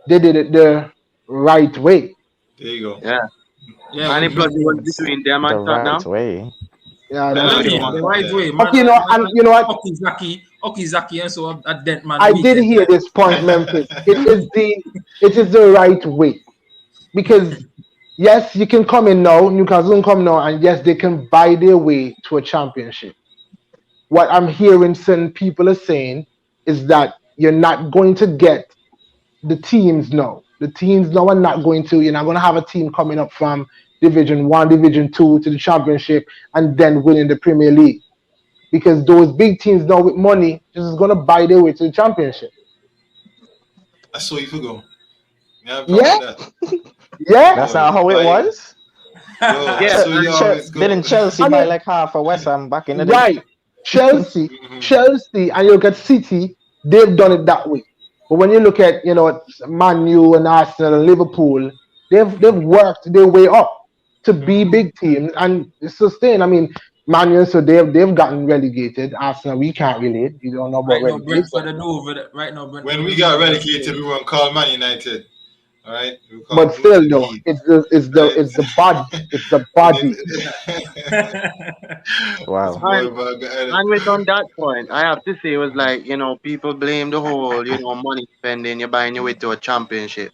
Speaker 2: they did it the right way.
Speaker 1: There you go.
Speaker 5: Yeah,
Speaker 6: Yeah,
Speaker 5: and
Speaker 6: with
Speaker 5: it plus it was
Speaker 6: millions.
Speaker 5: between them
Speaker 4: The
Speaker 5: and
Speaker 4: right
Speaker 5: Tottenham.
Speaker 4: way.
Speaker 2: Yeah,
Speaker 6: Well,
Speaker 2: that's
Speaker 6: I
Speaker 1: Money,
Speaker 2: true.
Speaker 6: mean, the right way,
Speaker 2: But
Speaker 6: man.
Speaker 2: you know,
Speaker 6: Man,
Speaker 2: and you know what?
Speaker 6: Okizaki, and so that dent man
Speaker 2: I did
Speaker 6: weekend
Speaker 2: hear
Speaker 6: time.
Speaker 2: this point, Memphis. It is the right way because yes, you can come in now, Newcastle can come now, and yes, they can buy their way to a championship. What I'm hearing some people are saying is that you're not going to get the teams now. The teams now are not going to. You're not going to have a team coming up from Division One, Division Two to the Championship, and then winning the Premier League because those big teams now with money just is going to buy their way to the Championship.
Speaker 1: I saw you for go. You have a problem
Speaker 2: Yeah,
Speaker 1: with that?
Speaker 2: yeah.
Speaker 4: That's
Speaker 1: Boy,
Speaker 4: not how it
Speaker 1: buy
Speaker 4: was.
Speaker 1: yo, I
Speaker 5: Yeah,
Speaker 1: saw you
Speaker 5: and
Speaker 1: always
Speaker 4: Didn't
Speaker 1: go.
Speaker 4: Chelsea
Speaker 2: I
Speaker 4: buy
Speaker 2: mean,
Speaker 4: like half a West Ham back in the day?
Speaker 2: right. Chelsea,
Speaker 1: Mhm.
Speaker 2: Chelsea, and you look at City, they've done it that way. But when you look at Man U and Arsenal and Liverpool, they've worked their way up to be big teams and sustain. I mean, Man U, so they've gotten relegated. Arsenal, we can't relate. You don't know about
Speaker 6: Right now,
Speaker 2: relegation,
Speaker 6: Brentford are over. Right now,
Speaker 1: When
Speaker 6: Brentford
Speaker 1: we
Speaker 6: are
Speaker 1: got
Speaker 6: over.
Speaker 1: relegated, we weren't called Man United. All right, we were
Speaker 2: but
Speaker 1: called
Speaker 2: still,
Speaker 1: Rooted
Speaker 2: though,
Speaker 1: Heat.
Speaker 2: it's the body,
Speaker 1: Right?
Speaker 2: it's the
Speaker 1: And
Speaker 2: body.
Speaker 1: then- this
Speaker 4: Wow.
Speaker 1: boy,
Speaker 5: and
Speaker 1: bug,
Speaker 5: and with on that point, I have to say it was like people blame the whole money spending, you're buying your way to a championship.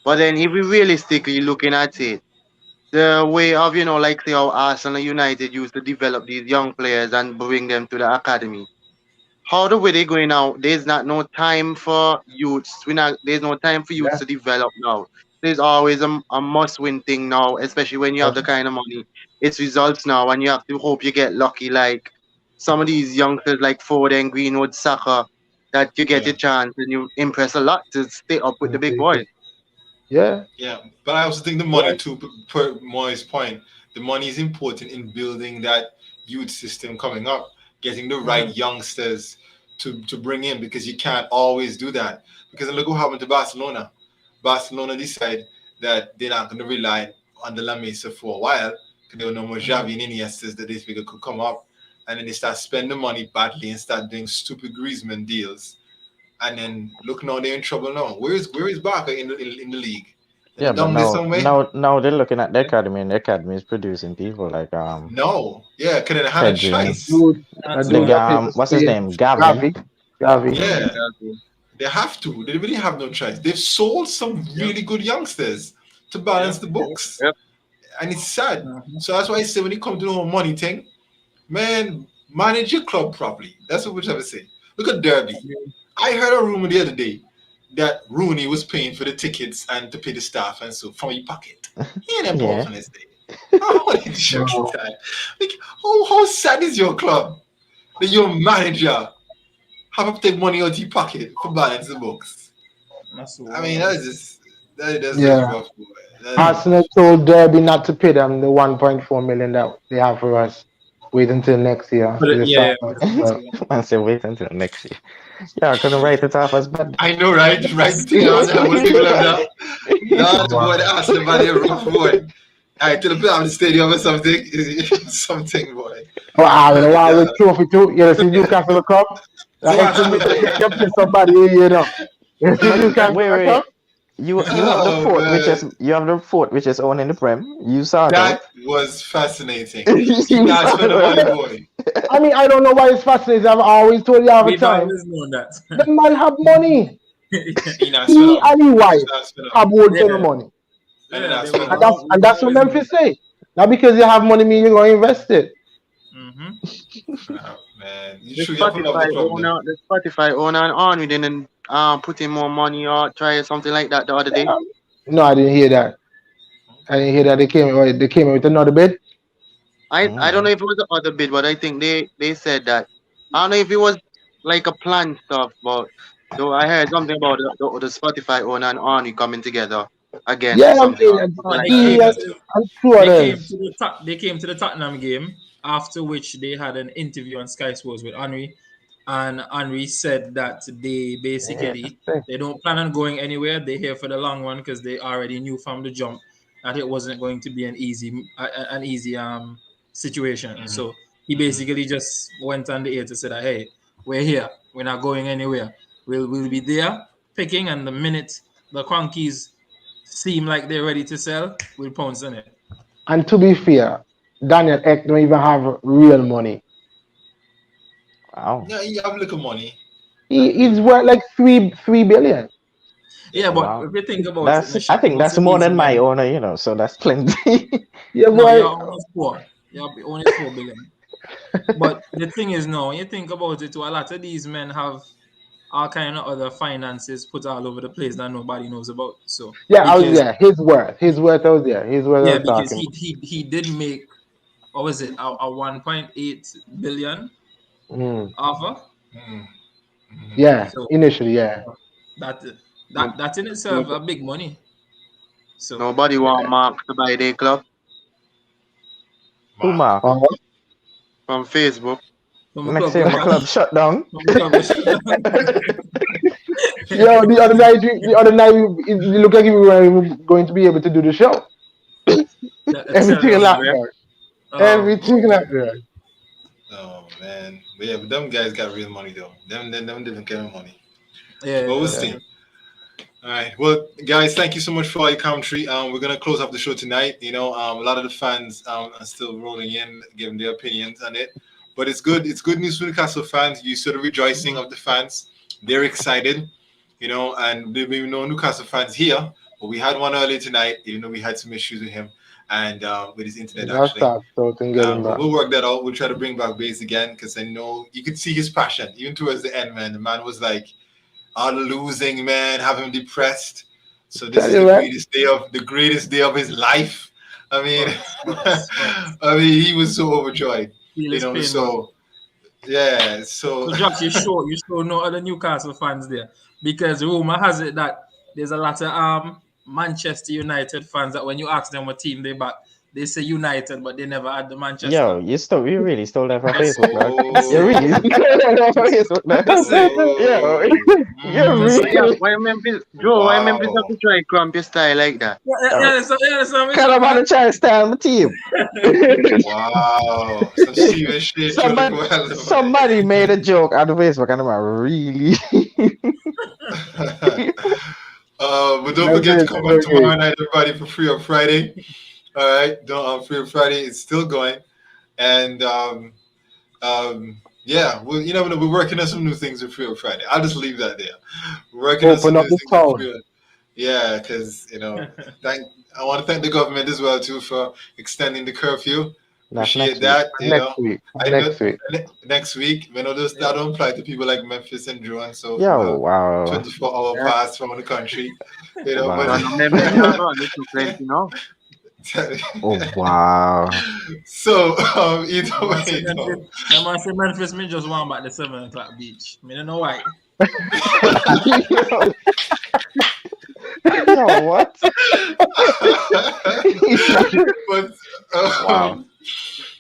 Speaker 5: But then if we realistically looking at it, the way of like say how Arsenal United used to develop these young players and bring them to the academy. How the way they going now, there's not no time for youths. There's no time for youths
Speaker 2: Yeah,
Speaker 5: to develop now. There's always a must win thing now, especially when you have the kind of money. It's results now and you have to hope you get lucky like some of these youngsters like Ford and Greenwood Soccer that you get
Speaker 1: yeah,
Speaker 5: a chance and you impress a lot to stay up with the
Speaker 2: and
Speaker 5: big
Speaker 2: take
Speaker 5: boys.
Speaker 2: it. Yeah,
Speaker 1: yeah. But I also think the money
Speaker 2: right.
Speaker 1: too. Per Moy's point, the money is important in building that youth system coming up, getting the right
Speaker 6: Mhm.
Speaker 1: youngsters to bring in because you can't always do that. Because look what happened to Barcelona. Barcelona decide that they're not going to rely on the La Mesa for a while because there were no more
Speaker 6: Mhm.
Speaker 1: Xavi and Iniestas that this figure could come up, and then they start spending money badly and start doing stupid Griezmann deals, and then look now they're in trouble now. Where is Barca in the league? In the
Speaker 4: Yeah, but
Speaker 1: down there
Speaker 4: now
Speaker 1: somewhere?
Speaker 4: now now they're looking at the academy, and the academy is producing people like
Speaker 1: No, yeah, because they had a
Speaker 4: Pedri,
Speaker 2: That
Speaker 1: choice.
Speaker 2: dude,
Speaker 6: That's
Speaker 2: that
Speaker 4: the
Speaker 2: dude
Speaker 6: all.
Speaker 2: that played for
Speaker 4: what's his
Speaker 2: Spain,
Speaker 4: name? Gavin.
Speaker 2: Gavi, Gavi.
Speaker 5: Yeah,
Speaker 1: Yeah,
Speaker 5: exactly.
Speaker 1: they have to. They really have no choice. They've sold some
Speaker 6: Yep.
Speaker 1: really good youngsters to balance
Speaker 6: Yep.
Speaker 1: the books,
Speaker 5: Yep.
Speaker 1: and it's sad.
Speaker 6: Mhm.
Speaker 1: So that's why I say when it comes to the whole money thing, man, manage your club properly. That's what we ever say. Look at
Speaker 6: I
Speaker 1: Derby.
Speaker 6: mean,
Speaker 1: I heard a rumor the other day that Rooney was paying for the tickets and to pay the staff and so from your pocket. He ain't involved
Speaker 4: Yeah.
Speaker 1: in this thing. How did you get
Speaker 2: No,
Speaker 1: that? Like, how sad is your club that your manager have to take money out of your pocket for balance the books?
Speaker 6: that's
Speaker 1: I mean,
Speaker 6: wild.
Speaker 1: that's just that's just
Speaker 2: yeah.
Speaker 1: rough, boy. That is rough.
Speaker 2: Arsenal told Derby not to pay them the 1.4 million that they have for us. Wait until next year
Speaker 6: But
Speaker 2: for the
Speaker 6: yeah,
Speaker 2: summer.
Speaker 6: for the next
Speaker 2: Well,
Speaker 6: year.
Speaker 4: Man said wait until next year. Yeah, I couldn't write it off as bad.
Speaker 1: I know, right? Right thing on that. What people have done. Lord, boy, the Arsenal body a rough boy. I to the play on the stadium or something. Something, boy.
Speaker 2: oh, I
Speaker 1: My
Speaker 2: don't know why we
Speaker 1: God.
Speaker 2: trophy too. You see Newcastle Cup.
Speaker 6: So
Speaker 2: That
Speaker 6: watch
Speaker 2: extra
Speaker 6: me.
Speaker 2: million you pay somebody, you know. You see
Speaker 4: Man,
Speaker 2: Newcastle
Speaker 4: wait.
Speaker 2: Cup.
Speaker 4: You have the
Speaker 1: Oh
Speaker 4: fourth,
Speaker 1: man,
Speaker 4: you have the fourth, which is owned in the Prem. You sort
Speaker 1: that
Speaker 4: out.
Speaker 1: was fascinating. You
Speaker 4: You
Speaker 1: not
Speaker 4: sort
Speaker 1: spend the
Speaker 4: out.
Speaker 1: money, boy.
Speaker 2: I mean, I don't know why it's fascinating. I've always told you all the
Speaker 6: We've
Speaker 2: time.
Speaker 6: always known that.
Speaker 2: The man have money.
Speaker 1: You not spend
Speaker 2: He
Speaker 1: them.
Speaker 2: and his
Speaker 1: You
Speaker 2: wife
Speaker 1: not spend them.
Speaker 2: have both
Speaker 6: Yeah,
Speaker 2: ton of money.
Speaker 1: And then
Speaker 6: yeah.
Speaker 1: I
Speaker 6: They
Speaker 1: spend
Speaker 6: we've
Speaker 2: And
Speaker 1: them.
Speaker 2: that's
Speaker 6: all
Speaker 2: and
Speaker 6: we've
Speaker 2: that's what
Speaker 6: always known
Speaker 2: Memphis
Speaker 6: that.
Speaker 2: say. Not because you have money mean you're gonna invest it.
Speaker 6: Mm-hmm.
Speaker 1: Man, you
Speaker 5: The
Speaker 1: sure you have to love the club then?
Speaker 5: Spotify owner and on we didn't put in more money or try something like that the other day.
Speaker 2: No, I didn't hear that. I
Speaker 1: Okay.
Speaker 2: didn't hear that they came with another bid.
Speaker 5: I don't know
Speaker 4: Mm.
Speaker 5: if it was the other bid, but I think they said that. I don't know if it was like a planned stuff, but though I heard something about the Spotify owner and Arnie coming together again or
Speaker 2: Yeah, I
Speaker 5: something
Speaker 2: mean,
Speaker 5: something
Speaker 6: Oh,
Speaker 5: like
Speaker 6: they
Speaker 5: that.
Speaker 2: he
Speaker 6: came
Speaker 2: and,
Speaker 6: to
Speaker 2: and two
Speaker 6: they came
Speaker 2: others.
Speaker 6: to the they came to the Tottenham game, after which they had an interview on Sky Sports with Henry, and Henry said that they
Speaker 2: Yeah,
Speaker 6: basically
Speaker 2: thing.
Speaker 6: they don't plan on going anywhere. They're here for the long run because they already knew from the jump that it wasn't going to be an easy situation.
Speaker 1: Mm-hmm.
Speaker 6: So He basically just went on the air to say that, hey, we're here. We're not going anywhere. We'll be there picking, and the minute the Cronkies seem like they're ready to sell, we'll pounce on it.
Speaker 2: And to be fair, Daniel Ek don't even have real money.
Speaker 4: Wow.
Speaker 1: Yeah, you have a little money.
Speaker 2: He's worth like three billion.
Speaker 6: Yeah, but
Speaker 4: Wow.
Speaker 6: if you think about
Speaker 4: That's
Speaker 6: it,
Speaker 4: I think
Speaker 6: most
Speaker 4: that's
Speaker 6: of
Speaker 4: more
Speaker 6: these
Speaker 4: than my
Speaker 6: men,
Speaker 4: owner, you know, so that's plenty.
Speaker 2: Yeah,
Speaker 6: no,
Speaker 2: boy.
Speaker 6: you're almost poor. You're only 4 billion. But the thing is, no, when you think about it, too, a lot of these men have all kind of other finances put all over the place that nobody knows about. So
Speaker 2: Yeah,
Speaker 6: because
Speaker 2: his worth. His worth I was there. His worth I
Speaker 6: yeah,
Speaker 2: was
Speaker 6: because
Speaker 2: talking
Speaker 6: he did make, what was it, a 1.8 billion
Speaker 2: about.
Speaker 6: offer.
Speaker 1: Mm.
Speaker 2: Yeah,
Speaker 6: So
Speaker 2: initially, yeah.
Speaker 6: that
Speaker 5: No,
Speaker 6: that in
Speaker 5: no,
Speaker 6: itself a big money. So
Speaker 5: nobody want Mark to buy their club
Speaker 4: Who
Speaker 1: Mark.
Speaker 4: Mark?
Speaker 5: from Facebook.
Speaker 6: from a
Speaker 4: Next
Speaker 6: club
Speaker 4: year
Speaker 6: go
Speaker 4: my
Speaker 6: shut
Speaker 4: club shut down.
Speaker 6: from a club go shut down.
Speaker 2: Yo, the other night, it looked like we were even going to be able to do the show.
Speaker 6: Tell
Speaker 2: Everything
Speaker 6: them,
Speaker 2: locked
Speaker 6: man.
Speaker 2: down.
Speaker 6: Oh,
Speaker 2: Everything locked down.
Speaker 1: Oh man, but yeah, but them guys got real money though. Them different kind of money.
Speaker 6: yeah,
Speaker 1: But we'll
Speaker 6: yeah.
Speaker 1: see. All right. Well, guys, thank you so much for all your commentary. We're gonna close off the show tonight. You know, a lot of the fans are still rolling in, giving their opinions on it. But it's good. It's good news for Newcastle fans. You saw the rejoicing of the fans. They're excited. You know, and there may be no Newcastle fans here, but we had one earlier tonight. Even though we had some issues with him and with his internet
Speaker 2: That's
Speaker 1: actually.
Speaker 2: start so and get him
Speaker 1: But
Speaker 2: back.
Speaker 1: we'll work that out. We'll try to bring back Bass again because I know you could see his passion even towards the end. Man, the man was like, "All losing, man, have him depressed." So this
Speaker 2: Tell
Speaker 1: is
Speaker 2: you,
Speaker 1: the
Speaker 2: man.
Speaker 1: greatest day of his life. I mean,
Speaker 6: Facts.
Speaker 1: I mean, he was so overjoyed.
Speaker 6: Feel
Speaker 1: You
Speaker 6: his
Speaker 1: know,
Speaker 6: pain, man.
Speaker 1: so yeah, so
Speaker 6: So Josh, you show no other Newcastle fans there, because rumor has it that there's a lot of Manchester United fans that when you ask them what team they back, they say United, but they never had the Manchester.
Speaker 4: Yo, you really stole that from
Speaker 6: That's
Speaker 4: Facebook, dog. You
Speaker 1: oh,
Speaker 4: really stole that from Facebook, dog.
Speaker 6: that's it.
Speaker 4: Yo,
Speaker 1: oh,
Speaker 4: you
Speaker 6: That's it.
Speaker 5: Yeah,
Speaker 4: really
Speaker 5: why Memphis, Joe? Why Memphis have
Speaker 1: wow.
Speaker 5: to try cramp your style like that?
Speaker 4: yo.
Speaker 6: That's what
Speaker 4: Kind of want to try to style my team.
Speaker 1: Wow, some serious shit trying to
Speaker 4: somebody,
Speaker 1: go out of
Speaker 4: somebody made a joke on Facebook, and I'm like, really?
Speaker 1: But don't
Speaker 2: That's
Speaker 1: forget to
Speaker 2: it.
Speaker 1: come back
Speaker 2: Okay.
Speaker 1: tomorrow night, everybody, for Free on Friday. All right, don't Free on Friday. It's still going, and yeah, well, you never know. We're working on some new things with Free on Friday. I'll just leave that there. We're working on some
Speaker 2: Open up
Speaker 1: new
Speaker 2: the
Speaker 1: things with
Speaker 2: town.
Speaker 1: Free on. Yeah, because I want to thank the government as well too for extending the curfew.
Speaker 4: That's
Speaker 1: Appreciate
Speaker 4: next week.
Speaker 1: that.
Speaker 2: Next week.
Speaker 1: I know
Speaker 2: Next week.
Speaker 1: next week. We know those that don't apply to people like Memphis and Drew and so
Speaker 4: Yo,
Speaker 1: forth.
Speaker 4: wow.
Speaker 1: 24-hour
Speaker 5: Yeah.
Speaker 1: pass from the country.
Speaker 4: Wow.
Speaker 5: No, no, Memphis not going to listen plenty, no.
Speaker 4: Oh, wow.
Speaker 1: So either way,
Speaker 6: I say Memphis, me just want back the 7 o'clock beach. I don't know why.
Speaker 4: Yo, what?
Speaker 1: but
Speaker 4: Wow.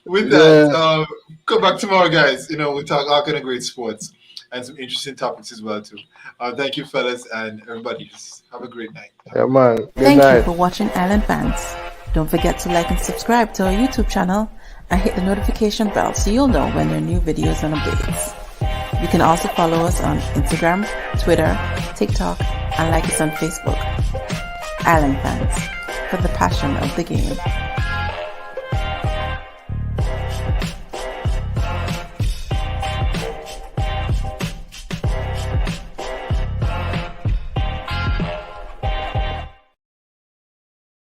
Speaker 1: with that, come back tomorrow, guys. We'll talk all kind of great sports and some interesting topics as well too. Thank you, fellas, and everybody. Just have a great night.
Speaker 2: Yeah, man. Good
Speaker 7: Thank
Speaker 2: night.
Speaker 7: you for watching Island Fans. Don't forget to like and subscribe to our YouTube channel and hit the notification bell so you'll know when there are new videos and updates. You can also follow us on Instagram, Twitter, TikTok, and like us on Facebook. Island Fans, for the passion of the game.